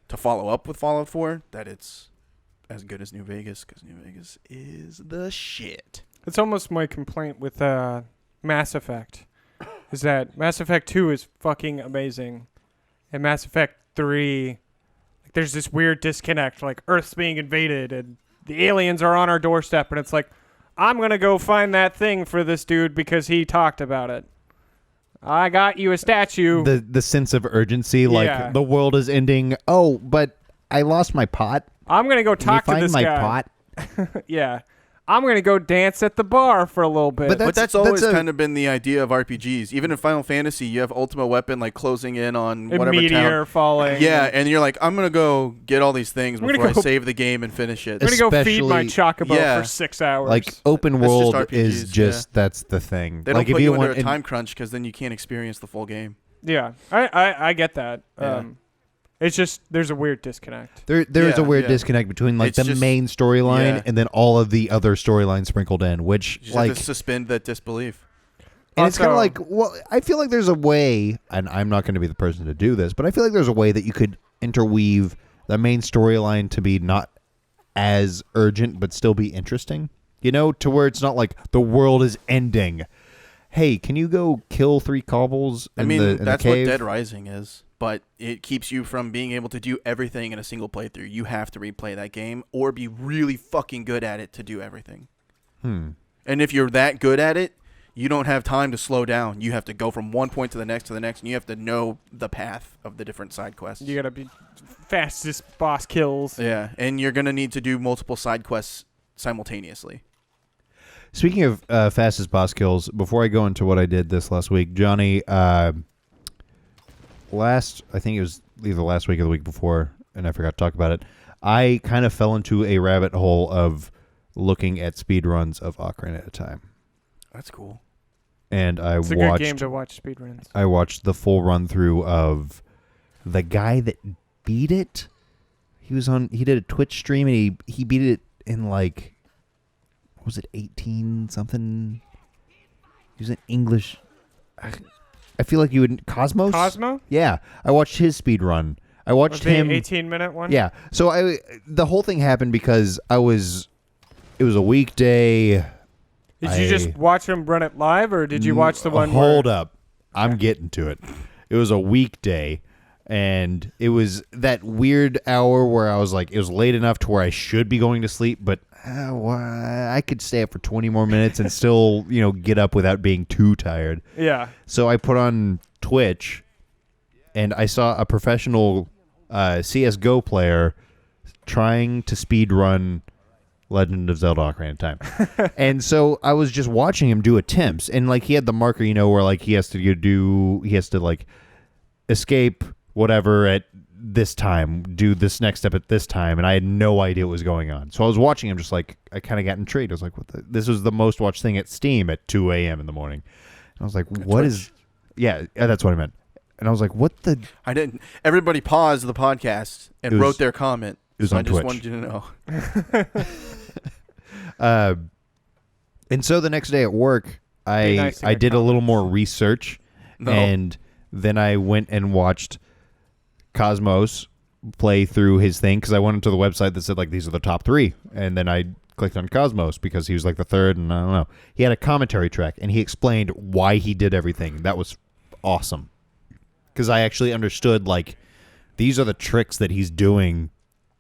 Speaker 3: to follow up with Fallout 4, that it's as good as New Vegas, because New Vegas is the shit.
Speaker 2: It's almost my complaint with Mass Effect, is that Mass Effect 2 is fucking amazing, and Mass Effect 3, like, there's this weird disconnect, like Earth's being invaded, and the aliens are on our doorstep, and it's like, I'm gonna go find that thing for this dude because he talked about it. I got you a statue.
Speaker 1: The sense of urgency, like the world is ending. Oh, but I lost my pot.
Speaker 2: I'm gonna go talk to this
Speaker 1: guy.
Speaker 2: guy.
Speaker 1: Pot?
Speaker 2: Yeah. I'm going to go dance at the bar for a little bit.
Speaker 3: But that's always kind of been the idea of RPGs. Even in Final Fantasy, you have ultimate weapon like closing in on
Speaker 2: a
Speaker 3: whatever
Speaker 2: meteor
Speaker 3: town.
Speaker 2: falling.
Speaker 3: Yeah, and you're like, I'm going to go get all these things before I save the game and finish it.
Speaker 2: I'm going to go feed my chocobo for 6 hours.
Speaker 1: Like, open world
Speaker 3: RPGs,
Speaker 1: is just, that's the thing.
Speaker 3: They don't put you under a time crunch because then you can't experience the full game.
Speaker 2: Yeah, I get that.
Speaker 3: Yeah.
Speaker 2: It's just there's a weird disconnect.
Speaker 1: There is a weird disconnect between like the main storyline and then all of the other storylines sprinkled in, which
Speaker 3: you just have to suspend that disbelief.
Speaker 1: And it's kind of like, well, I feel like there's a way, and I'm not going to be the person to do this, but I feel like there's a way that you could interweave the main storyline to be not as urgent but still be interesting. You know, to where it's not like the world is ending. Hey, can you go kill 3 cobbles in
Speaker 3: that's
Speaker 1: the cave?
Speaker 3: what Dead Rising is. But it keeps you from being able to do everything in a single playthrough. You have to replay that game or be really fucking good at it to do everything. And if you're that good at it, you don't have time to slow down. You have to go from one point to the next, and you have to know the path of the different side quests.
Speaker 2: You got to be fastest boss kills.
Speaker 3: Yeah, and you're going to need to do multiple side quests simultaneously.
Speaker 1: Speaking of fastest boss kills, before I go into what I did this last week, Johnny... I think it was either last week or the week before, and I forgot to talk about it. I kind of fell into a rabbit hole of looking at speedruns of Ocarina at a Time.
Speaker 3: That's cool.
Speaker 1: And
Speaker 2: it's a good game to watch speedruns.
Speaker 1: I watched the full run through of the guy that beat it. He did a Twitch stream and he beat it in like, what was it, 18 something? He was in English. I feel like you would... Cosmos?
Speaker 2: Cosmo?
Speaker 1: Yeah. I watched his speed run. I watched him...
Speaker 2: 18-minute one?
Speaker 1: Yeah. So the whole thing happened because it was a weekday.
Speaker 2: Did you just watch him run it live, or did you watch the one
Speaker 1: Hold up. I'm getting to it. It was a weekday, and it was that weird hour where I was like, it was late enough to where I should be going to sleep, but I could stay up for 20 more minutes and still, get up without being too tired.
Speaker 2: Yeah.
Speaker 1: So I put on Twitch, and I saw a professional CSGO player trying to speed run Legend of Zelda Ocarina of Time. And so I was just watching him do attempts, and like he had the marker, where like he has to like escape whatever at this time, do this next step at this time, and I had no idea what was going on. So I was watching him, just like I kind of got intrigued. I was like, this was the most watched thing at Steam at 2 a.m. in the morning. And I was like, what is... Yeah, that's what I meant. And I was like, what the...
Speaker 3: I didn't... Everybody paused the podcast and wrote their comment.
Speaker 1: It was on Twitch.
Speaker 3: I just wanted you to know.
Speaker 1: And so the next day at work, I did a little more research, and then I went and watched Cosmos play through his thing, because I went into the website that said like these are the top 3, and then I clicked on Cosmos because he was like the 3rd, and I don't know. He had a commentary track, and he explained why he did everything. That was awesome, because I actually understood like these are the tricks that he's doing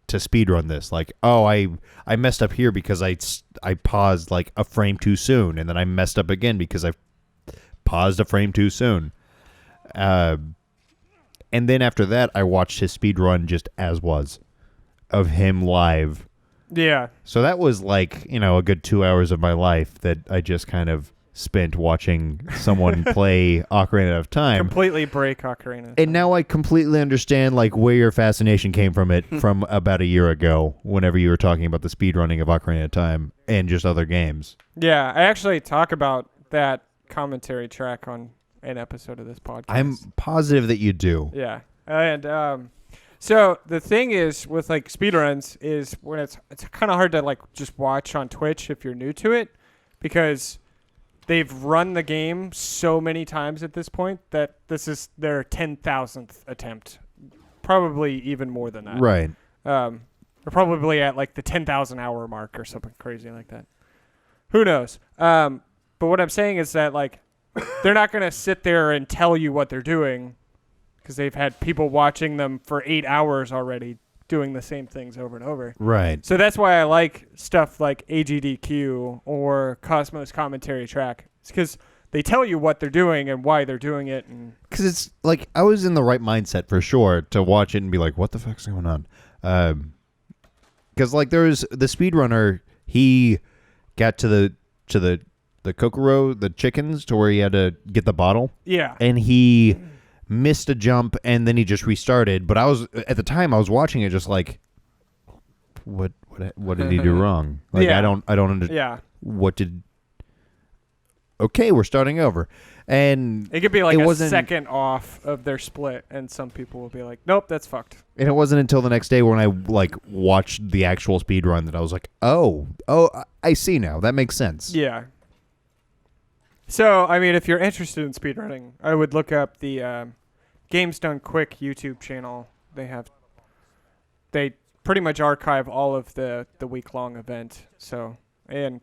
Speaker 1: to speedrun this. Like, oh, I messed up here because I paused like a frame too soon, and then I messed up again because I paused a frame too soon. And then after that, I watched his speedrun just as was of him live.
Speaker 2: Yeah.
Speaker 1: So that was like, a good 2 hours of my life that I just kind of spent watching someone play Ocarina of Time.
Speaker 2: Completely break Ocarina.
Speaker 1: And now I completely understand like where your fascination came from it from about a year ago, whenever you were talking about the speedrunning of Ocarina of Time and just other games.
Speaker 2: Yeah, I actually talk about that commentary track on an episode of this podcast.
Speaker 1: I'm positive that you do.
Speaker 2: Yeah. And so the thing is with like speedruns is when it's kind of hard to like just watch on Twitch if you're new to it, because they've run the game so many times at this point that this is their 10,000th attempt, probably even more than that.
Speaker 1: Right.
Speaker 2: They're probably at like the 10,000 hour mark or something crazy like that. Who knows? But what I'm saying is that like they're not going to sit there and tell you what they're doing, because they've had people watching them for 8 hours already doing the same things over and over.
Speaker 1: Right.
Speaker 2: So that's why I like stuff like AGDQ or Cosmos Commentary Track. It's because they tell you what they're doing and why they're doing it. And
Speaker 1: because it's like I was in the right mindset for sure to watch it and be like, what the fuck's going on? Because like there's the speedrunner, he got to the kokoro, the chickens, to where he had to get the bottle.
Speaker 2: Yeah.
Speaker 1: And he missed a jump and then he just restarted. But I was at the time I was watching it just like, what did he do wrong? Like
Speaker 2: Yeah.
Speaker 1: I don't understand.
Speaker 2: Yeah.
Speaker 1: What did? Okay, we're starting over, and
Speaker 2: It could be like
Speaker 1: it
Speaker 2: a
Speaker 1: wasn't-
Speaker 2: second off of their split, and some people will be like, nope, that's fucked.
Speaker 1: And it wasn't until the next day when I like watched the actual speed run that I was like, oh, I see now. That makes sense.
Speaker 2: Yeah. So, I mean, if you're interested in speedrunning, I would look up the Games Done Quick YouTube channel. They pretty much archive all of the week-long event. So, and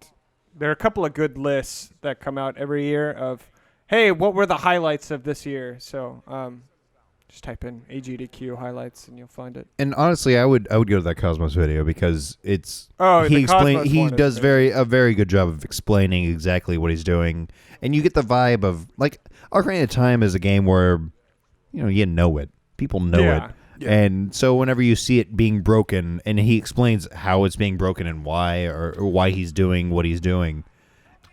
Speaker 2: there are a couple of good lists that come out every year of, hey, what were the highlights of this year? So, just type in AGDQ highlights and you'll find it.
Speaker 1: And honestly, I would go to that Cosmos video because it's
Speaker 2: Oh, the Cosmos
Speaker 1: he
Speaker 2: one is
Speaker 1: does
Speaker 2: good.
Speaker 1: a very good job of explaining exactly what he's doing, and you get the vibe of like Ocarina of Time is a game where you know it, people know
Speaker 2: Yeah.
Speaker 1: it. And so whenever you see it being broken and he explains how it's being broken and why, or why he's doing what he's doing,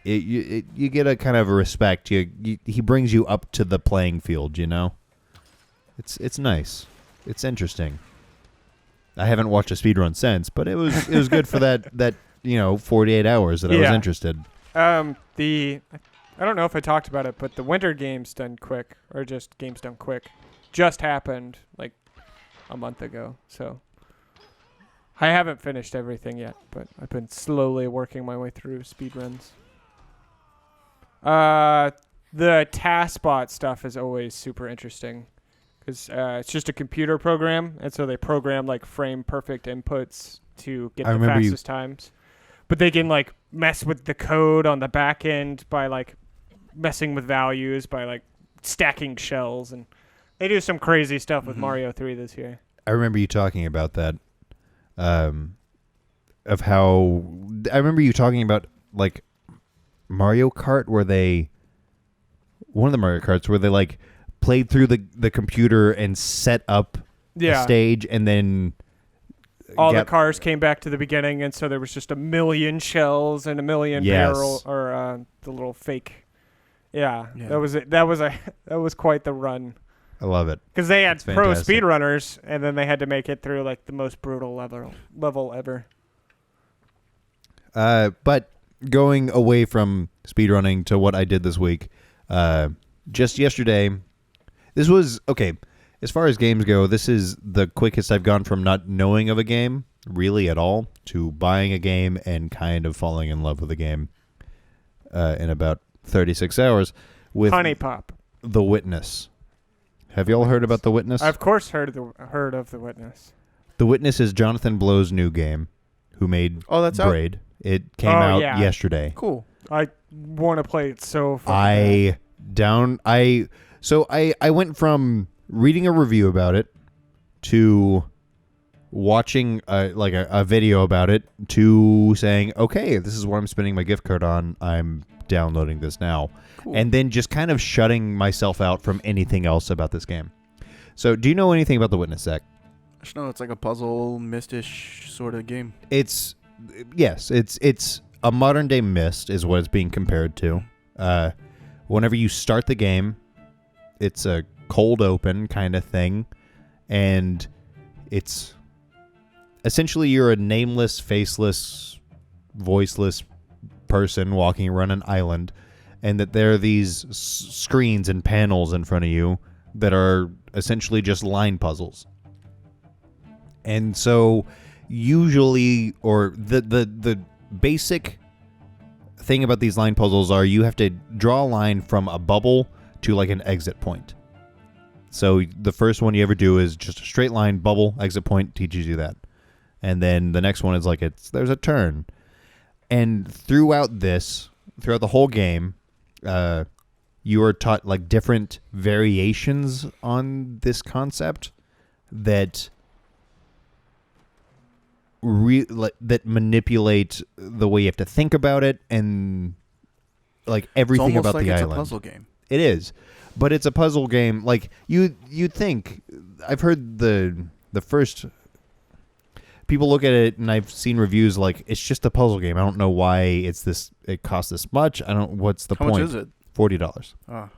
Speaker 1: you get a kind of a respect. He brings you up to the playing field, It's nice. It's interesting. I haven't watched a speedrun since, but it was good for that 48 hours that I was
Speaker 2: Yeah.
Speaker 1: interested.
Speaker 2: I don't know if I talked about it, but the Winter Games Done Quick, or just Games Done Quick, just happened like a month ago. So I haven't finished everything yet, but I've been slowly working my way through speedruns. The TaskBot stuff is always super interesting because it's just a computer program, and so they program like frame perfect inputs to get
Speaker 1: I
Speaker 2: the
Speaker 1: remember
Speaker 2: fastest times. But they can like mess with the code on the back end by like messing with values by like stacking shells, and they do some crazy stuff with Mario 3 this year.
Speaker 1: I remember you talking about that. Of how I remember you talking about like Mario Kart, one of the Mario Karts where they like played through the computer and set up a stage, and then
Speaker 2: all the cars came back to the beginning, and so there was just a million shells and a million barrel or the little fake. Yeah, that was it. That was quite the run.
Speaker 1: I love it.
Speaker 2: Because they had
Speaker 1: It's
Speaker 2: pro
Speaker 1: fantastic.
Speaker 2: speedrunners, and then they had to make it through like the most brutal level ever.
Speaker 1: But going away from speedrunning to what I did this week, just yesterday, this was, okay, as far as games go, this is the quickest I've gone from not knowing of a game, really at all, to buying a game and kind of falling in love with a game in about 36 hours with
Speaker 2: Honey Pop.
Speaker 1: The Witness. Have you all heard about The Witness?
Speaker 2: I've of course heard of The Witness.
Speaker 1: The Witness is Jonathan Blow's new game, who made
Speaker 3: that's out?
Speaker 1: Braid. It came out yesterday.
Speaker 3: Cool.
Speaker 2: I want to play it so fucking
Speaker 1: I went from reading a review about it to watching a video about it to saying, okay, this is what I'm spending my gift card on. I'm downloading this now.
Speaker 3: Cool.
Speaker 1: And then just kind of shutting myself out from anything else about this game. So do you know anything about The Witness, Zack?
Speaker 3: I just know it's like a puzzle, Myst-ish sort of game.
Speaker 1: It's a modern day Myst is what it's being compared to. Whenever you start the game, it's a cold open kind of thing, and it's essentially you're a nameless, faceless, voiceless person walking around an island, and that there are these screens and panels in front of you that are essentially just line puzzles. And so usually, or the basic thing about these line puzzles are you have to draw a line from a bubble to like an exit point. So the first one you ever do is just a straight line, bubble, exit point, teaches you that. And then the next one is like there's a turn. And throughout the whole game, you are taught like different variations on this concept that that manipulate the way you have to think about it and like everything
Speaker 3: it's almost
Speaker 1: about
Speaker 3: like
Speaker 1: the
Speaker 3: it's
Speaker 1: island.
Speaker 3: a puzzle game.
Speaker 1: It is, but it's a puzzle game. Like you'd think. I've heard the first people look at it, and I've seen reviews like it's just a puzzle game. I don't know why it's this. It costs this much. I don't. What's the point?
Speaker 3: How much is it?
Speaker 1: $40.
Speaker 3: Oh.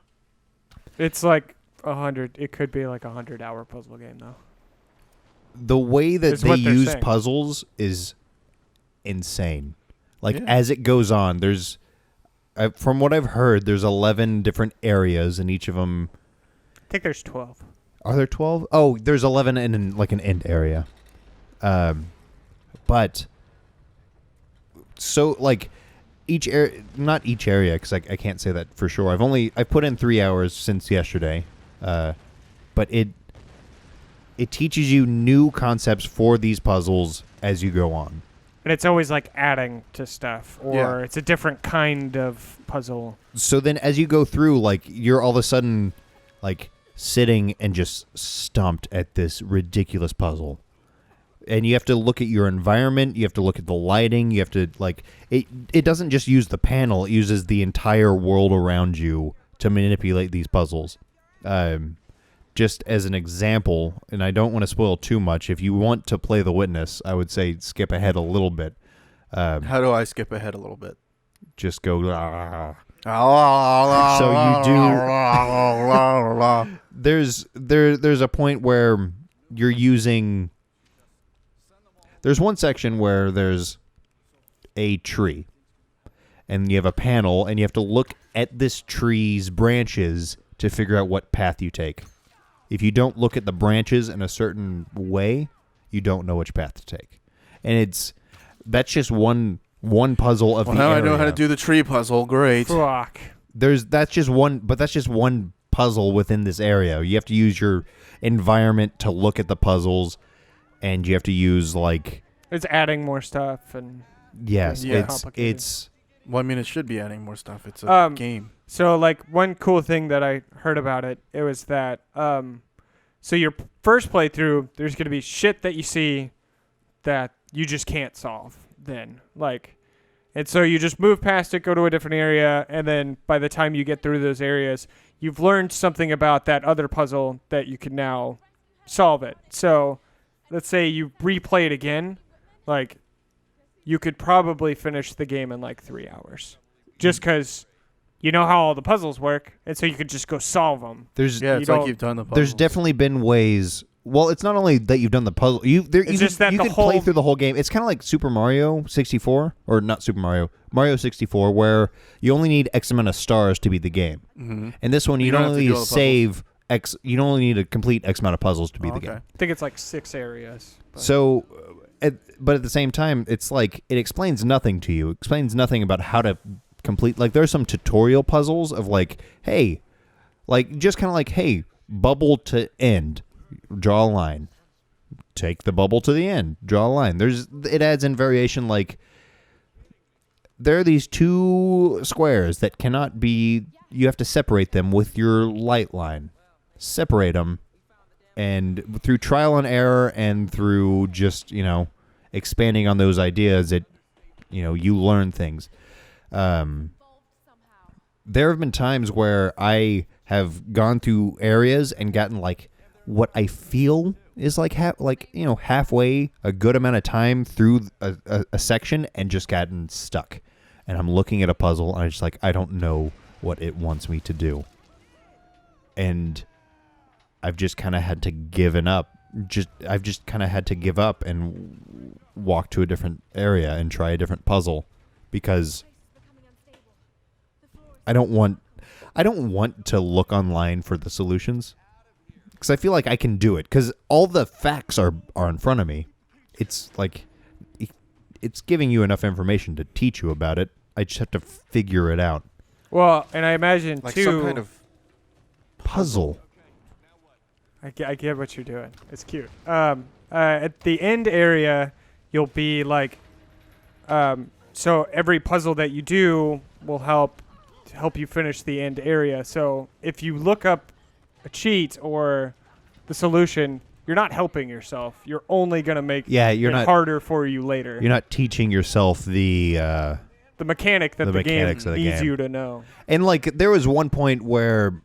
Speaker 2: It's like 100. It could be like 100-hour puzzle game though.
Speaker 1: The way that
Speaker 2: Is
Speaker 1: they
Speaker 2: what they're
Speaker 1: use
Speaker 2: saying.
Speaker 1: puzzles is insane. Like
Speaker 3: Yeah.
Speaker 1: as it goes on, there's from what I've heard, there's 11 different areas, and each of them.
Speaker 2: I think there's 12.
Speaker 1: Are there 12? Oh, there's 11 in like an end area. But so like each area, not each area, because I can't say that for sure. I've put in 3 hours since yesterday, but it teaches you new concepts for these puzzles as you go on.
Speaker 2: And it's always like adding to stuff, or
Speaker 3: Yeah.
Speaker 2: it's a different kind of puzzle.
Speaker 1: So then as you go through, like you're all of a sudden like sitting and just stumped at this ridiculous puzzle. And you have to look at your environment, you have to look at the lighting, you have to like it doesn't just use the panel, it uses the entire world around you to manipulate these puzzles. Just as an example, and I don't want to spoil too much, if you want to play The Witness, I would say skip ahead a little bit.
Speaker 3: How do I skip ahead a little bit?
Speaker 1: Just go so
Speaker 3: So
Speaker 1: there's a point where you're using. There's one section where there's a tree, and you have a panel, and you have to look at this tree's branches to figure out what path you take. If you don't look at the branches in a certain way, you don't know which path to take, and that's just one puzzle of the
Speaker 3: now
Speaker 1: area.
Speaker 3: I know how to do the tree puzzle. Great.
Speaker 2: Fuck.
Speaker 1: That's just one puzzle within this area. You have to use your environment to look at the puzzles, and you have to use like
Speaker 2: It's adding more stuff and
Speaker 1: yes,
Speaker 3: Yeah.
Speaker 1: it's
Speaker 3: Well, I mean, it should be adding more stuff. It's a game.
Speaker 2: so like one cool thing that I heard about it was that so your first playthrough there's going to be shit that you see that you just can't solve then like and so you just move past it, go to a different area, and then by the time you get through those areas you've learned something about that other puzzle that you can now solve it. So let's say you replay it again, like you could probably finish the game in like 3 hours just because you know how all the puzzles work, and so you could just go solve them.
Speaker 1: there's
Speaker 3: Yeah,
Speaker 2: you
Speaker 3: it's like
Speaker 2: don't-
Speaker 3: you've done the puzzle.
Speaker 1: there's definitely been ways. Well, it's not only that you've done the puzzle. You
Speaker 2: just that
Speaker 1: you
Speaker 2: the
Speaker 1: could play
Speaker 2: whole-
Speaker 1: through the whole game. It's kind of like Super Mario 64, or not Super Mario 64, where you only need X amount of stars to beat the game.
Speaker 3: Mm-hmm.
Speaker 1: And this one, you
Speaker 3: don't
Speaker 1: don't
Speaker 3: have to
Speaker 1: only
Speaker 3: do all the
Speaker 1: save X. You don't only need to complete X amount of puzzles to beat the game.
Speaker 2: I think it's like 6 areas. But
Speaker 1: So, but at the same time, it's like it explains nothing to you. It explains nothing about how to complete. Like there's some tutorial puzzles of like, hey, like just kind of like, hey, bubble to end, draw a line. Take the bubble to the end, draw a line. It adds in variation like there are these two squares that cannot be. You have to separate them with your light line. Separate them. And through trial and error and through just, expanding on those ideas, you learn things. There have been times where I have gone through areas and gotten like what I feel is like halfway a good amount of time through a section and just gotten stuck. And I'm looking at a puzzle and I'm just like, I don't know what it wants me to do. And I've just kind of had to I've just kind of had to give up and walk to a different area and try a different puzzle because I don't want to look online for the solutions because I feel like I can do it because all the facts are in front of me. It's like it's giving you enough information to teach you about it. I just have to figure it out.
Speaker 2: well, and I imagine
Speaker 3: Like
Speaker 2: too.
Speaker 3: some kind of
Speaker 1: Puzzle.
Speaker 2: I get what you're doing. It's cute. At the end area, you'll be like, so every puzzle that you do will help you finish the end area. So if you look up a cheat or the solution, you're not helping yourself. You're only gonna make
Speaker 1: you're
Speaker 2: it
Speaker 1: not
Speaker 2: harder for you later.
Speaker 1: You're not teaching yourself the
Speaker 2: mechanic that the game
Speaker 1: mechanics of the
Speaker 2: needs
Speaker 1: game.
Speaker 2: you to know.
Speaker 1: And like there was one point where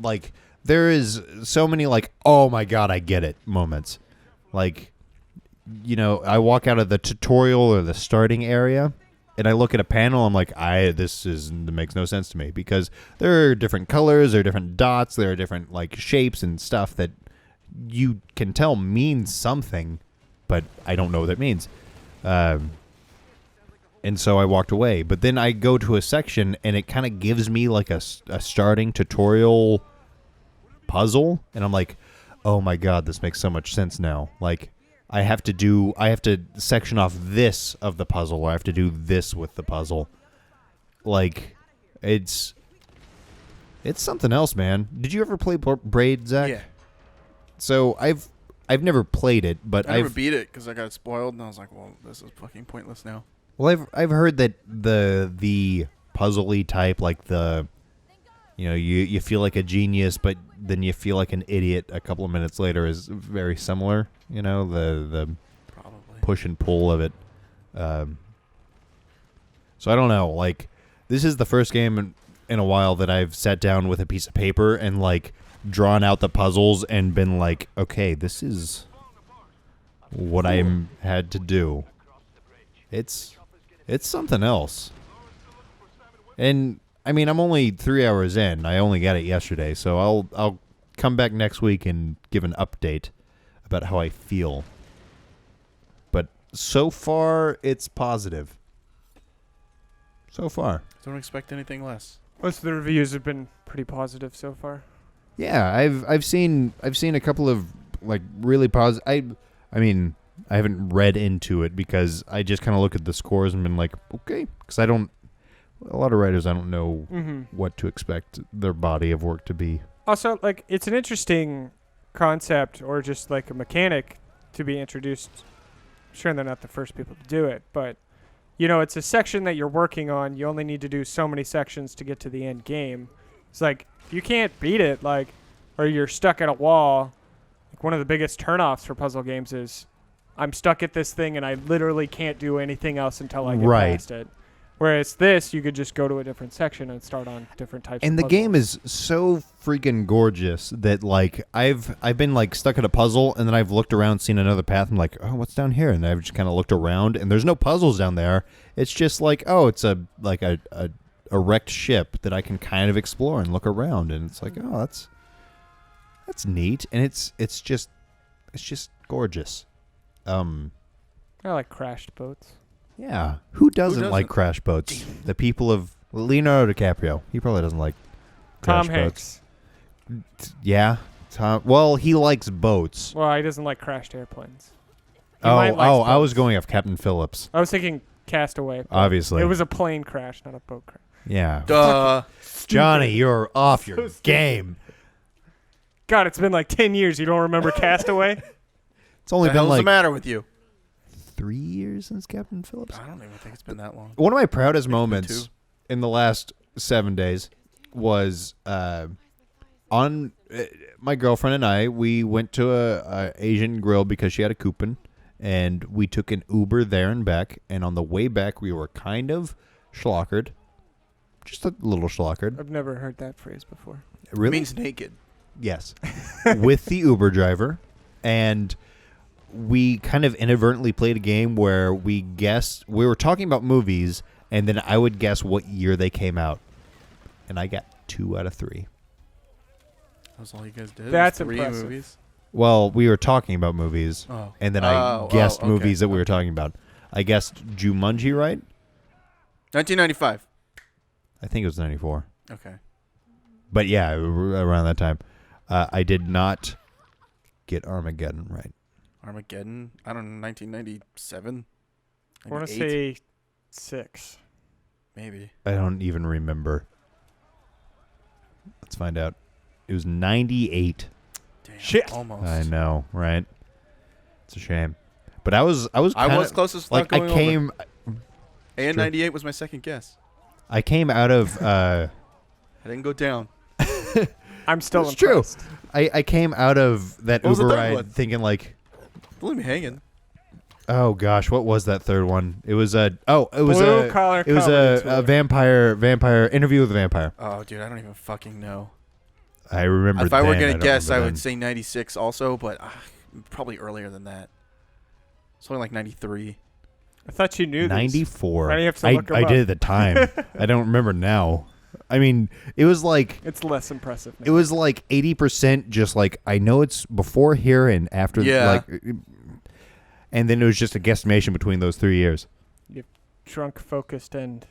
Speaker 1: like there is so many like, oh my god, I get it moments. Like, you know, I walk out of the tutorial or the starting area and I look at a panel, I'm like, this makes no sense to me, because there are different colors, there are different dots, there are different like shapes and stuff that you can tell means something, but I don't know what it means. And so I walked away. But then I go to a section and it kind of gives me like a starting tutorial puzzle, and I'm like, oh my god, this makes so much sense now. Like I have to section off this of the puzzle, or I have to do this with the puzzle. Like it's something else, man. Did you ever play Braid, Zach?
Speaker 3: Yeah.
Speaker 1: So I've never played it, but
Speaker 3: I never beat it because I got spoiled, and I was like, well, this is fucking pointless now.
Speaker 1: Well, I've heard that the puzzly type, like you feel like a genius, but then you feel like an idiot a couple of minutes later, is very similar. You know, the
Speaker 3: Probably
Speaker 1: push and pull of it. So I don't know. Like, this is the first game in a while that I've sat down with a piece of paper and like drawn out the puzzles and been like, okay, this is what I had to do. It's something else. And I mean, I'm only 3 hours in. I only got it yesterday, so I'll come back next week and give an update about how I feel. But so far, it's positive. So far.
Speaker 3: Don't expect anything less.
Speaker 2: Most of the reviews have been pretty positive so far.
Speaker 1: Yeah, I've seen a couple of like really positive. I mean, I haven't read into it because I just kind of look at the scores and been like, okay, because a lot of writers, I don't know what to expect their body of work to be.
Speaker 2: Also, like, it's an interesting concept, or just like a mechanic to be introduced. I'm sure they're not the first people to do it, but you know, it's a section that you're working on. You only need to do so many sections to get to the end game. It's like, if you can't beat it, like, or you're stuck at a wall, like one of the biggest turnoffs for puzzle games is I'm stuck at this thing and I literally can't do anything else until I get past it. Whereas this, you could just go to a different section and start on different types of
Speaker 1: And the
Speaker 2: puzzles.
Speaker 1: game is so freaking gorgeous that like I've been like stuck at a puzzle and then I've looked around, seen another path, and I'm like, oh, what's down here? And I've just kind of looked around and there's no puzzles down there. It's just like, oh, it's a wrecked ship that I can kind of explore and look around, and it's like, oh, that's neat, and it's just gorgeous.
Speaker 2: I like crashed boats.
Speaker 1: Yeah, who doesn't like crash boats? The people of Leonardo DiCaprio. He probably doesn't like crash
Speaker 2: Tom
Speaker 1: boats.
Speaker 2: Hanks.
Speaker 1: Yeah, Tom. Well, he likes boats.
Speaker 2: Well, he doesn't like crashed airplanes. He
Speaker 1: I
Speaker 2: might like
Speaker 1: was
Speaker 2: boats.
Speaker 1: going off Captain Phillips.
Speaker 2: I was thinking Castaway.
Speaker 1: Obviously,
Speaker 2: It was a plane crash, not a boat crash.
Speaker 1: Yeah.
Speaker 3: Duh.
Speaker 1: Johnny, you're off your game.
Speaker 2: God, it's been like 10 years. You don't remember Castaway?
Speaker 1: It's only
Speaker 3: What the
Speaker 1: been
Speaker 3: hell's
Speaker 1: like
Speaker 3: the matter with you?
Speaker 1: 3 years since Captain Phillips.
Speaker 3: I don't even think it's been that long.
Speaker 1: One of my proudest moments
Speaker 3: too.
Speaker 1: in the last 7 days was on my girlfriend and I. We went to a Asian grill because she had a coupon, and we took an Uber there and back. And on the way back, we were kind of schlockered, just a little schlockered.
Speaker 2: I've never heard that phrase before.
Speaker 1: Really?
Speaker 3: It means naked.
Speaker 1: Yes, with the Uber driver, and we kind of inadvertently played a game where we were talking about movies, and then I would guess what year they came out, and I got 2 out of 3.
Speaker 3: That's all you guys did?
Speaker 2: That's
Speaker 3: 3
Speaker 2: impressive.
Speaker 3: movies?
Speaker 1: Well, we were talking about movies, and then I guessed
Speaker 3: okay.
Speaker 1: movies that we were talking about. I guessed Jumanji, right?
Speaker 3: 1995.
Speaker 1: I think it was 94.
Speaker 3: Okay.
Speaker 1: But yeah, around that time. I did not get Armageddon right.
Speaker 3: Armageddon? I don't know, 1997?
Speaker 2: I want to say 6.
Speaker 3: Maybe.
Speaker 1: I don't even remember. Let's find out. It was 98.
Speaker 3: Damn,
Speaker 2: Shit.
Speaker 3: almost.
Speaker 1: I know, right? It's a shame. But I was
Speaker 3: closest to
Speaker 1: like
Speaker 3: not
Speaker 1: I
Speaker 3: going
Speaker 1: came
Speaker 3: over. And 98 was my second guess.
Speaker 1: I came out of
Speaker 3: I didn't go down.
Speaker 2: I'm still
Speaker 1: That's true.
Speaker 2: impressed.
Speaker 1: I came out of that
Speaker 3: What was the
Speaker 1: Uber
Speaker 3: third
Speaker 1: ride
Speaker 3: one?
Speaker 1: thinking like,
Speaker 3: Don't leave me hanging.
Speaker 1: oh gosh, what was that third one? It was a
Speaker 2: Blue collar
Speaker 1: it was
Speaker 2: comedy
Speaker 1: a
Speaker 2: tour.
Speaker 1: vampire interview with a vampire.
Speaker 3: Oh, dude, I don't even fucking know.
Speaker 1: I remember.
Speaker 3: If I were
Speaker 1: then,
Speaker 3: gonna
Speaker 1: don't
Speaker 3: guess, I
Speaker 1: remember
Speaker 3: would
Speaker 1: then.
Speaker 3: say 96 also, but probably earlier than that. Something like 93.
Speaker 2: I thought you knew these.
Speaker 1: 94.
Speaker 2: Why do you have to look 'em
Speaker 1: I
Speaker 2: up?
Speaker 1: did at the time. I don't remember now. I mean, it was like
Speaker 2: It's less impressive now.
Speaker 1: it was like 80% just like I know it's before here and after.
Speaker 3: Yeah.
Speaker 1: Like, and then it was just a guesstimation between those 3 years.
Speaker 2: Drunk, focused, and...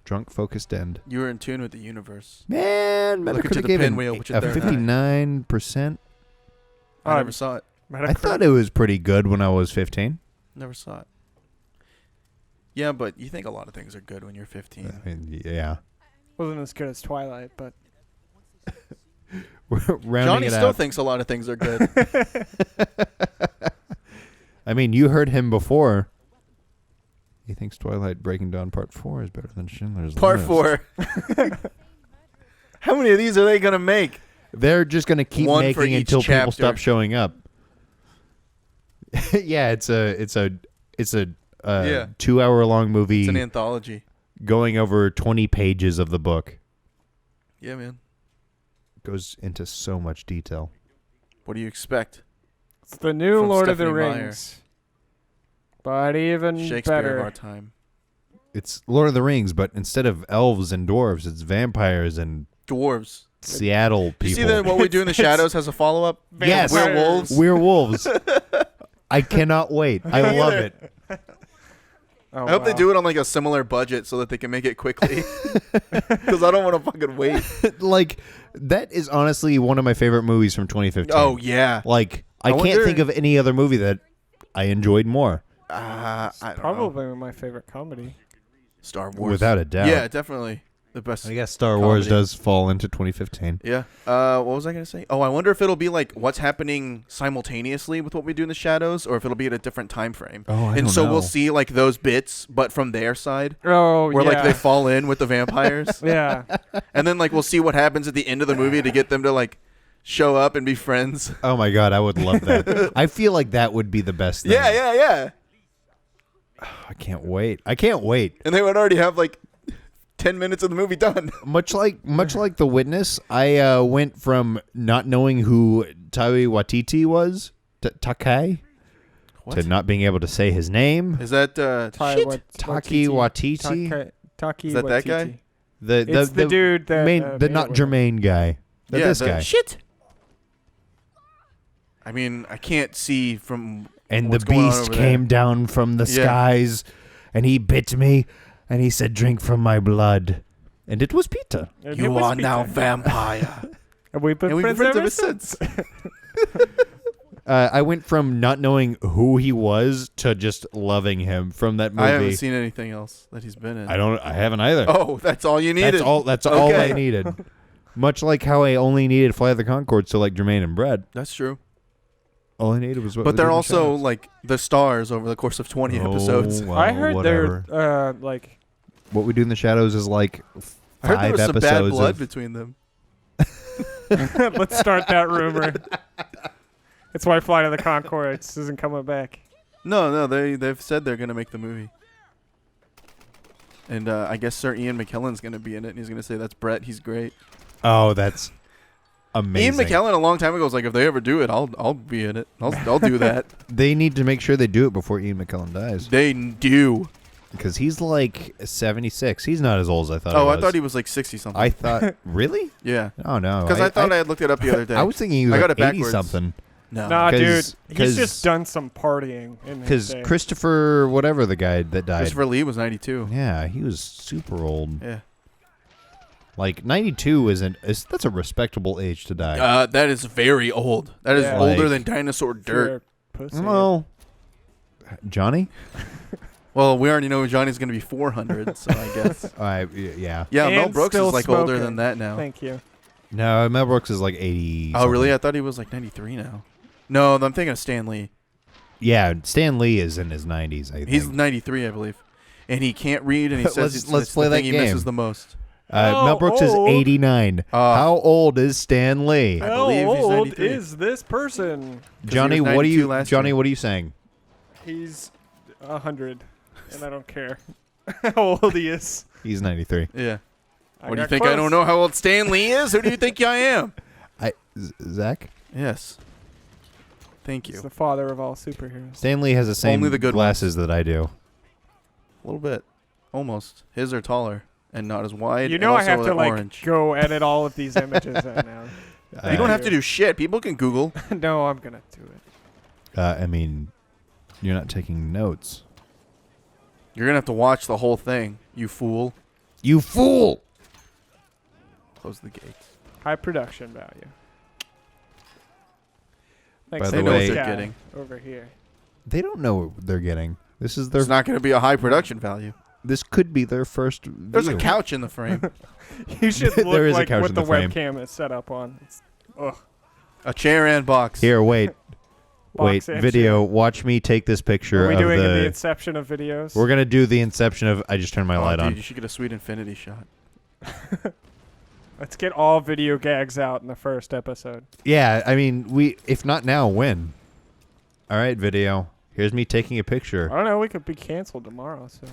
Speaker 1: Drunk, focused, end.
Speaker 3: You were in tune with the universe.
Speaker 1: Man,
Speaker 3: Look
Speaker 1: Metacritic
Speaker 3: into the
Speaker 1: gave it
Speaker 3: pinwheel, which is
Speaker 1: a
Speaker 3: there.
Speaker 1: 59%.
Speaker 3: I never saw it.
Speaker 1: I thought it was pretty good when I was 15.
Speaker 3: Never saw it. Yeah, but you think a lot of things are good when you're 15.
Speaker 1: I mean, yeah.
Speaker 2: Wasn't as good as Twilight, but...
Speaker 1: We're rounding
Speaker 3: Johnny
Speaker 1: it
Speaker 3: still
Speaker 1: out.
Speaker 3: thinks a lot of things are good.
Speaker 1: I mean, you heard him before. He thinks Twilight Breaking Dawn Part 4 is better than Schindler's
Speaker 3: Part
Speaker 1: List.
Speaker 3: 4. How many of these are they going to make?
Speaker 1: They're just going to keep
Speaker 3: One for
Speaker 1: making
Speaker 3: each
Speaker 1: until people
Speaker 3: chapter.
Speaker 1: stop showing up. Yeah, it's a
Speaker 3: Yeah.
Speaker 1: 2-hour-long movie
Speaker 3: It's an anthology.
Speaker 1: going over 20 pages of the book.
Speaker 3: Yeah, man.
Speaker 1: Goes into so much detail.
Speaker 3: What do you expect?
Speaker 2: It's the new
Speaker 3: From
Speaker 2: Lord of the
Speaker 3: Stephanie Meyer.
Speaker 2: Rings. But even
Speaker 3: Shakespeare
Speaker 2: better.
Speaker 3: of our time.
Speaker 1: It's Lord of the Rings, but instead of elves and dwarves, it's vampires and
Speaker 3: Dwarves.
Speaker 1: Seattle people.
Speaker 3: You see that What We Do in the Shadows has a follow-up?
Speaker 1: Yes.
Speaker 3: Werewolves.
Speaker 1: Werewolves. I cannot wait. I love
Speaker 3: either.
Speaker 1: it.
Speaker 2: Oh,
Speaker 3: I hope they
Speaker 2: wow.
Speaker 3: do it on like a similar budget so that they can make it quickly. Because I don't want to fucking wait.
Speaker 1: Like, that is honestly one of my favorite movies from 2015.
Speaker 3: Oh, yeah.
Speaker 1: Like, I can't
Speaker 3: wonder-
Speaker 1: think of any other movie that I enjoyed more.
Speaker 3: I don't know.
Speaker 2: Probably my favorite comedy.
Speaker 3: Star Wars.
Speaker 1: Without a doubt.
Speaker 3: Yeah, definitely. The best.
Speaker 1: I guess Star Wars
Speaker 3: comedy.
Speaker 1: does fall into 2015.
Speaker 3: Yeah. What was I going to say? Oh, I wonder if it'll be like what's happening simultaneously with What We Do in the Shadows, or if it'll be at a different time frame.
Speaker 1: Oh, I
Speaker 3: and
Speaker 1: don't
Speaker 3: so
Speaker 1: know.
Speaker 3: we'll see like those bits, but from their side,
Speaker 2: Oh,
Speaker 3: where
Speaker 2: yeah.
Speaker 3: like they fall in with the vampires,
Speaker 2: Yeah.
Speaker 3: and then like we'll see what happens at the end of the movie to get them to like show up and be friends.
Speaker 1: Oh my god, I would love that. I feel like that would be the best thing.
Speaker 3: Yeah.
Speaker 1: I can't wait. I can't wait.
Speaker 3: And they would already have like 10 minutes of the movie done.
Speaker 1: Much like The Witness, I went from not knowing who Taika Waititi was, Takai, to not being able to say his name.
Speaker 3: Is that
Speaker 1: Taki Waititi?
Speaker 2: Taki
Speaker 3: Is that that guy?
Speaker 2: Waititi.
Speaker 1: The
Speaker 2: It's the dude that
Speaker 1: main, the
Speaker 2: made
Speaker 1: not
Speaker 2: it with him.
Speaker 1: Jermaine guy. This guy.
Speaker 3: Shit. I mean, I can't see from
Speaker 1: And
Speaker 3: what's
Speaker 1: the
Speaker 3: going on
Speaker 1: beast
Speaker 3: over
Speaker 1: came
Speaker 3: there.
Speaker 1: down from the
Speaker 3: Yeah.
Speaker 1: skies, and he bit me, and he said, "Drink from my blood." And it was Peter.
Speaker 2: And it
Speaker 3: You
Speaker 2: was
Speaker 3: are now
Speaker 2: Peter.
Speaker 3: vampire.
Speaker 2: And we've been
Speaker 3: And we've been
Speaker 2: friends
Speaker 3: friends
Speaker 2: ever
Speaker 3: ever
Speaker 2: since.
Speaker 1: I went from not knowing who he was to just loving him from that movie.
Speaker 3: I haven't seen anything else that he's been in.
Speaker 1: I haven't either.
Speaker 3: Oh, that's all you needed.
Speaker 1: That's all I
Speaker 3: Okay.
Speaker 1: needed. Much like how I only needed Fly of the Conchords to like Jermaine and Brad.
Speaker 3: That's true.
Speaker 1: All I needed was what.
Speaker 3: But
Speaker 1: we
Speaker 3: they're
Speaker 1: did in
Speaker 3: also
Speaker 1: Shadows.
Speaker 3: like the stars over the course of 20 episodes.
Speaker 1: Well,
Speaker 2: I heard
Speaker 1: whatever.
Speaker 2: they're like
Speaker 1: What We Do in the Shadows is like
Speaker 3: I heard there
Speaker 1: 5
Speaker 3: was some
Speaker 1: episodes
Speaker 3: bad blood
Speaker 1: of
Speaker 3: between them.
Speaker 2: let's start that rumor. That's why Flight of the Conchords isn't coming back.
Speaker 3: No, they've said they're gonna make the movie. And I guess Sir Ian McKellen's gonna be in it, and he's gonna say that's Brett. He's great.
Speaker 1: Oh, that's amazing.
Speaker 3: Ian McKellen a long time ago was like, if they ever do it, I'll be in it. I'll do that.
Speaker 1: They need to make sure they do it before Ian McKellen dies.
Speaker 3: They do.
Speaker 1: Because he's like 76. He's not as old as I thought
Speaker 3: Oh,
Speaker 1: he
Speaker 3: I
Speaker 1: was.
Speaker 3: thought he was like 60 something.
Speaker 1: I thought... Really?
Speaker 3: Yeah.
Speaker 1: Oh, no.
Speaker 3: Because I thought I had looked it up the other day.
Speaker 1: I was thinking he was
Speaker 3: I got
Speaker 1: like
Speaker 3: it backwards.
Speaker 1: 80-something.
Speaker 3: No.
Speaker 2: Nah, dude.
Speaker 1: 'Cause-
Speaker 2: He's just done some partying in his
Speaker 1: Because
Speaker 2: day.
Speaker 1: Christopher, whatever the guy that died...
Speaker 3: Christopher Lee was 92.
Speaker 1: Yeah, he was super old.
Speaker 3: Yeah.
Speaker 1: Like, 92 that's a respectable age to die.
Speaker 3: That is very old. That is
Speaker 2: Yeah.
Speaker 3: older
Speaker 1: Like-
Speaker 3: than dinosaur dirt.
Speaker 2: Pussy.
Speaker 1: Well, Johnny?
Speaker 3: Well, we already know Johnny's going to be 400, so I guess.
Speaker 1: Yeah.
Speaker 3: Yeah, Mel
Speaker 2: And
Speaker 3: Brooks is
Speaker 2: still
Speaker 3: like older
Speaker 2: smoking.
Speaker 3: than that now.
Speaker 2: Thank you.
Speaker 1: No, Mel Brooks is like 80.
Speaker 3: Oh, really? I thought he was like 93 now. No, I'm thinking of Stan Lee.
Speaker 1: Yeah, Stan Lee is in his 90s, I think.
Speaker 3: He's 93, I believe. And he can't read, and he says
Speaker 1: Let's
Speaker 3: it's
Speaker 1: play
Speaker 3: the
Speaker 1: that
Speaker 3: thing he
Speaker 1: game.
Speaker 3: misses the most.
Speaker 1: Mel Brooks is 89. How old is Stan Lee?
Speaker 3: I
Speaker 2: How
Speaker 3: believe he's
Speaker 2: old
Speaker 3: 93.
Speaker 2: is this person?
Speaker 1: Johnny,
Speaker 3: he was
Speaker 1: what are
Speaker 3: 92
Speaker 1: you?
Speaker 3: last
Speaker 1: Johnny,
Speaker 3: year.
Speaker 1: what are you saying?
Speaker 2: He's 100, and I don't care how old he is.
Speaker 1: He's 93.
Speaker 3: Yeah.
Speaker 2: I
Speaker 3: What do you
Speaker 2: got
Speaker 3: think? I
Speaker 2: close.
Speaker 3: don't know how old Stan Lee is? Who do you think I am?
Speaker 1: Zach?
Speaker 3: Yes. Thank
Speaker 2: He's
Speaker 3: you.
Speaker 2: the father of all superheroes.
Speaker 1: Stan Lee has the same
Speaker 3: Only the good
Speaker 1: glasses that I do.
Speaker 3: A little bit. Almost. His are taller and not as wide.
Speaker 2: You
Speaker 3: and
Speaker 2: know I
Speaker 3: also
Speaker 2: have to
Speaker 3: orange.
Speaker 2: go edit all of these images right now.
Speaker 3: You don't have to do shit. People can Google.
Speaker 2: No, I'm gonna do it.
Speaker 1: I mean, you're not taking notes.
Speaker 3: You're going to have to watch the whole thing, you fool.
Speaker 1: You fool!
Speaker 3: Close the gates.
Speaker 2: High production value. Thanks
Speaker 1: By
Speaker 2: to
Speaker 1: the
Speaker 3: They know
Speaker 1: way-
Speaker 3: what
Speaker 2: this
Speaker 3: they're
Speaker 2: guy
Speaker 3: getting.
Speaker 2: over here.
Speaker 1: They don't know what they're getting. This is their.
Speaker 3: There's not going to be a high production value.
Speaker 1: This could be their first.
Speaker 3: There's a
Speaker 1: view.
Speaker 3: couch in the frame.
Speaker 2: You should
Speaker 1: There
Speaker 2: look
Speaker 1: is a
Speaker 2: like
Speaker 1: couch
Speaker 2: what
Speaker 1: in
Speaker 2: the
Speaker 1: the frame.
Speaker 2: webcam is set up on. Ugh.
Speaker 3: A chair and box.
Speaker 1: Here, wait,
Speaker 2: Box and
Speaker 1: video. Watch me take this picture
Speaker 2: Are we
Speaker 1: of
Speaker 2: doing in the
Speaker 1: the.
Speaker 2: inception of videos?
Speaker 1: We're gonna do the inception of. I just turned my light
Speaker 3: dude,
Speaker 1: on.
Speaker 3: You should get a sweet infinity shot.
Speaker 2: Let's get all video gags out in the first episode.
Speaker 1: Yeah, I mean, we. If not now, when? All right, video. Here's me taking a
Speaker 2: I
Speaker 1: picture.
Speaker 2: don't know. We could be canceled tomorrow. So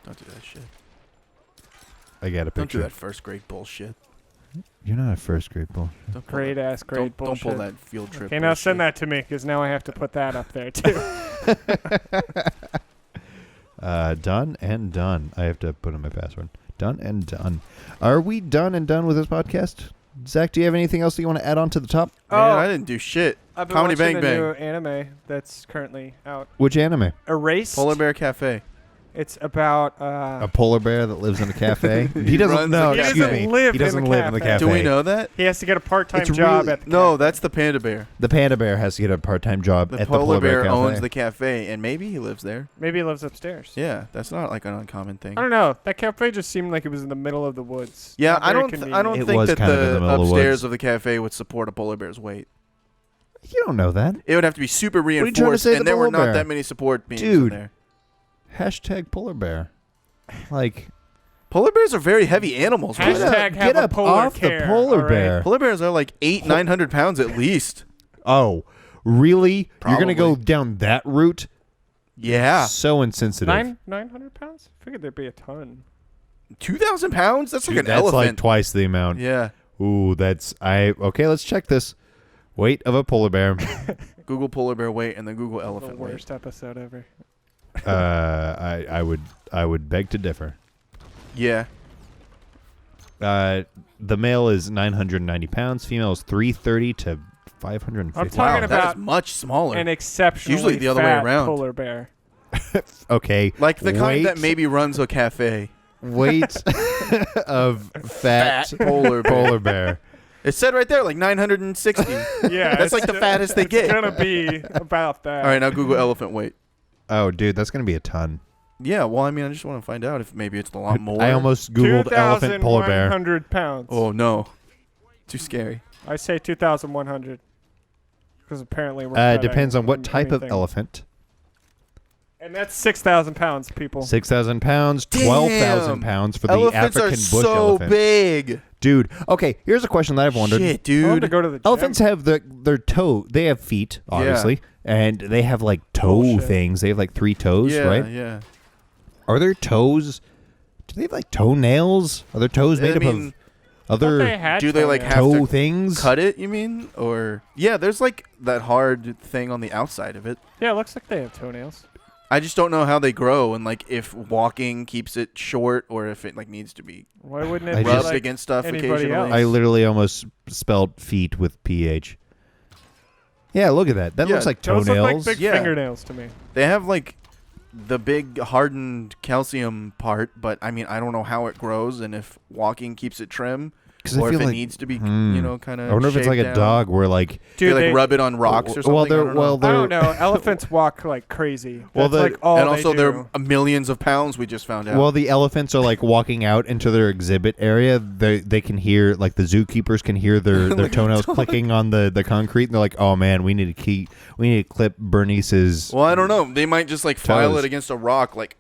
Speaker 3: Don't do that shit.
Speaker 1: I got a
Speaker 3: Don't do
Speaker 1: picture.
Speaker 3: that first grade bullshit.
Speaker 1: You're not a first grade bull.
Speaker 3: Don't pull
Speaker 2: great
Speaker 3: that,
Speaker 2: ass, great
Speaker 3: don't
Speaker 2: bullshit.
Speaker 3: pull that field trip.
Speaker 2: Okay, now send
Speaker 3: bullshit.
Speaker 2: that to me because now I have to put that up there too.
Speaker 1: Done and done. I have to put in my password. Done and done. Are we done and done with this podcast? Zach, do you have anything else that you want to add on to the top?
Speaker 3: Man,
Speaker 2: Oh.
Speaker 3: I didn't do shit.
Speaker 2: I've been
Speaker 3: Comedy
Speaker 2: watching
Speaker 3: Bang
Speaker 2: a new
Speaker 3: Bang.
Speaker 2: anime that's currently out.
Speaker 1: Which anime?
Speaker 2: Erased.
Speaker 3: Polar Bear Cafe.
Speaker 2: It's about
Speaker 1: A polar bear that lives in a cafe.
Speaker 3: He
Speaker 1: doesn't.
Speaker 3: runs
Speaker 1: No,
Speaker 3: the cafe.
Speaker 1: excuse
Speaker 3: He
Speaker 1: me.
Speaker 2: doesn't live
Speaker 1: he doesn't
Speaker 2: in the
Speaker 1: live in the
Speaker 2: cafe.
Speaker 1: cafe.
Speaker 3: Do we know that?
Speaker 2: he has to get a part-time
Speaker 1: It's
Speaker 2: job
Speaker 1: really-
Speaker 2: at the
Speaker 3: No,
Speaker 2: cafe.
Speaker 3: that's the panda bear.
Speaker 1: The panda bear has to get a part-time job
Speaker 3: The
Speaker 1: at the
Speaker 3: polar bear
Speaker 1: cafe.
Speaker 3: owns the cafe, and maybe he lives there.
Speaker 2: Maybe he lives upstairs.
Speaker 3: Yeah, that's not like an uncommon thing.
Speaker 2: I don't know. That cafe just seemed like it was in the middle of the woods.
Speaker 3: Yeah,
Speaker 2: Not
Speaker 3: I
Speaker 2: very
Speaker 3: don't. I
Speaker 2: convenient.
Speaker 3: don't
Speaker 1: It
Speaker 3: think
Speaker 1: was
Speaker 3: that
Speaker 1: kind of in the
Speaker 3: the
Speaker 1: middle of the
Speaker 3: upstairs
Speaker 1: woods.
Speaker 3: of the cafe would support a polar bear's weight.
Speaker 1: You don't know that.
Speaker 3: It would have to be super
Speaker 1: you trying to
Speaker 3: reinforced,
Speaker 1: say,
Speaker 3: and
Speaker 1: the
Speaker 3: there were
Speaker 1: polar
Speaker 3: not
Speaker 1: bear?
Speaker 3: that many support beams
Speaker 1: Dude.
Speaker 3: in there.
Speaker 1: Hashtag polar bear. Like,
Speaker 3: Polar bears are very heavy animals.
Speaker 2: Hashtag
Speaker 3: man.
Speaker 2: have
Speaker 1: get
Speaker 2: a
Speaker 1: up
Speaker 2: polar
Speaker 1: off
Speaker 2: care,
Speaker 1: the polar
Speaker 2: all right?
Speaker 1: bear.
Speaker 3: Polar bears are like 900 pounds at least.
Speaker 1: Oh, really? You're gonna go
Speaker 3: Probably.
Speaker 1: down that route?
Speaker 3: Yeah,
Speaker 1: So insensitive.
Speaker 2: 900 pounds? Figured there'd be a ton.
Speaker 3: 2,000 pounds. That's like
Speaker 1: Dude,
Speaker 3: an
Speaker 1: that's like
Speaker 3: elephant.
Speaker 1: twice the amount.
Speaker 3: Yeah.
Speaker 1: Ooh, okay, let's check this. Weight of a polar bear.
Speaker 3: Google polar bear weight and then Google
Speaker 2: The
Speaker 3: elephant weight.
Speaker 2: worst episode ever.
Speaker 1: I would beg to differ.
Speaker 3: Yeah.
Speaker 1: The male is 990 pounds. Female is 330 to 550.
Speaker 2: I'm talking
Speaker 3: Wow, that
Speaker 2: about
Speaker 3: is much smaller.
Speaker 2: An exceptionally
Speaker 3: Usually the other way
Speaker 2: fat
Speaker 3: around.
Speaker 2: polar bear.
Speaker 1: Okay.
Speaker 3: Like the kind that
Speaker 1: weight-
Speaker 3: maybe runs a cafe.
Speaker 1: weight of fat
Speaker 3: polar bear.
Speaker 1: polar bear.
Speaker 3: It said right there, like 960.
Speaker 2: Yeah,
Speaker 3: That's like the fattest they
Speaker 2: it's
Speaker 3: get.
Speaker 2: gonna be about that.
Speaker 3: All right, now Google elephant weight.
Speaker 1: Oh, dude, that's gonna be a ton.
Speaker 3: Yeah, well, I mean, I just want to find out if maybe it's a lot more.
Speaker 1: I almost googled elephant polar bear.
Speaker 2: 2,100 pounds.
Speaker 3: Oh no, too scary.
Speaker 2: I say 2,100 because apparently we're.
Speaker 1: Depends on what
Speaker 2: cutting
Speaker 1: type of
Speaker 2: anything.
Speaker 1: elephant.
Speaker 2: And that's 6,000 pounds, people.
Speaker 1: 6,000 pounds,
Speaker 3: Damn.
Speaker 1: 12,000 pounds for the
Speaker 3: Elephants
Speaker 1: African
Speaker 3: are
Speaker 1: bush
Speaker 3: so
Speaker 1: elephant.
Speaker 3: big.
Speaker 1: Dude, okay, here's a question that I've wondered.
Speaker 3: Shit,
Speaker 2: I want to
Speaker 3: dude.
Speaker 2: go to the gym.
Speaker 1: Elephants have their toe. They have feet, obviously, and they have like toe
Speaker 2: Bullshit.
Speaker 1: things. They have like 3 toes,
Speaker 3: Yeah,
Speaker 1: right?
Speaker 3: yeah.
Speaker 1: Are their toes? Do they have like toenails? Are their toes made
Speaker 3: I
Speaker 1: up
Speaker 3: mean,
Speaker 1: of
Speaker 2: I thought they
Speaker 1: other
Speaker 2: had
Speaker 3: do they, like,
Speaker 2: toenails.
Speaker 3: have
Speaker 1: toe
Speaker 3: to
Speaker 1: things?
Speaker 3: Cut it, you mean? Or yeah, there's like that hard thing on the outside of it.
Speaker 2: Yeah, it looks like they have toenails.
Speaker 3: I just don't know how they grow and like if walking keeps it short or if it like needs to be
Speaker 2: Why wouldn't it
Speaker 1: I
Speaker 2: be
Speaker 3: rubbed
Speaker 1: just-
Speaker 2: like
Speaker 3: against stuff
Speaker 2: anybody
Speaker 3: occasionally.
Speaker 2: else?
Speaker 1: I literally almost spelled feet with PH. Yeah, look at that. That
Speaker 3: Yeah,
Speaker 1: looks like
Speaker 2: those look like
Speaker 1: toenails.
Speaker 2: big
Speaker 3: Yeah.
Speaker 2: fingernails to me.
Speaker 3: They have like the big hardened calcium part, but I mean I don't know how it grows and if walking keeps it trim
Speaker 1: 'Cause I
Speaker 3: or if
Speaker 1: feel
Speaker 3: it
Speaker 1: like-
Speaker 3: needs to be,
Speaker 1: Hmm.
Speaker 3: you know, kind of.
Speaker 1: I wonder if it's like a dog where like
Speaker 3: They
Speaker 2: Dude,
Speaker 3: like
Speaker 2: they,
Speaker 3: rub it on rocks or something.
Speaker 1: well,
Speaker 3: I
Speaker 1: they're
Speaker 3: don't know.
Speaker 1: well,
Speaker 2: I don't
Speaker 1: they're
Speaker 2: know. Elephants walk like crazy.
Speaker 1: Well,
Speaker 2: That's
Speaker 1: the-
Speaker 2: like all
Speaker 3: and also
Speaker 2: they
Speaker 3: they're
Speaker 2: do.
Speaker 3: millions of pounds. We just found out.
Speaker 1: well, the elephants are like walking out into their exhibit area. They can hear like the zookeepers can hear their
Speaker 3: Like a
Speaker 1: toenails
Speaker 3: dog.
Speaker 1: clicking on the concrete. And they're like, oh man, we need to clip Bernice's.
Speaker 3: Well, I don't know. They might just like file
Speaker 1: Toes.
Speaker 3: it against a rock, like.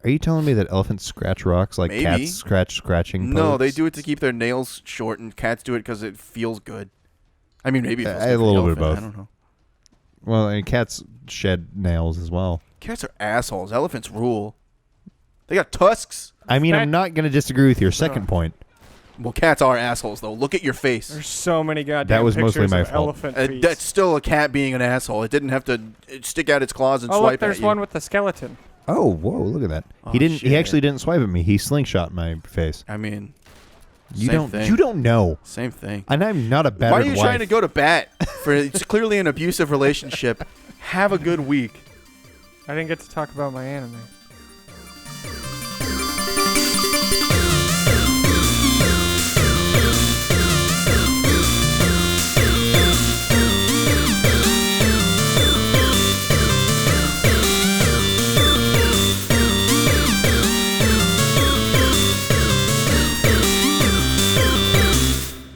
Speaker 1: Are you telling me that elephants scratch rocks like
Speaker 3: Maybe.
Speaker 1: cats scratching?
Speaker 3: No, they
Speaker 1: posts?
Speaker 3: do it to keep their nails short, and cats do it because it feels good. I mean, maybe it feels good
Speaker 1: a
Speaker 3: for the
Speaker 1: little bit of
Speaker 3: elephant.
Speaker 1: both.
Speaker 3: I don't know.
Speaker 1: Well, and cats shed nails as well.
Speaker 3: Cats are assholes. Elephants rule. They got tusks.
Speaker 1: I mean,
Speaker 2: That-
Speaker 1: I'm not going to disagree with your second point.
Speaker 3: Well, cats are assholes, though. Look at your face.
Speaker 2: There's so many goddamn
Speaker 1: That was mostly
Speaker 2: pictures
Speaker 1: my
Speaker 2: of
Speaker 1: fault.
Speaker 2: elephant feet.
Speaker 3: That's still a cat being an asshole. It didn't have to stick out its claws and
Speaker 2: oh,
Speaker 3: swipe
Speaker 2: look, there's
Speaker 3: at you.
Speaker 2: one with the skeleton.
Speaker 1: Oh, whoa! Look at that.
Speaker 3: Oh,
Speaker 1: He didn't. He
Speaker 3: shit.
Speaker 1: actually didn't swipe at me. He slingshot my face.
Speaker 3: I mean,
Speaker 1: You
Speaker 3: same
Speaker 1: don't.
Speaker 3: thing.
Speaker 1: You don't know.
Speaker 3: Same thing.
Speaker 1: And I'm not a battered
Speaker 3: Why are you
Speaker 1: wife.
Speaker 3: trying to go to bat for? It's clearly an abusive relationship. Have a good week.
Speaker 2: I didn't get to talk about my anime.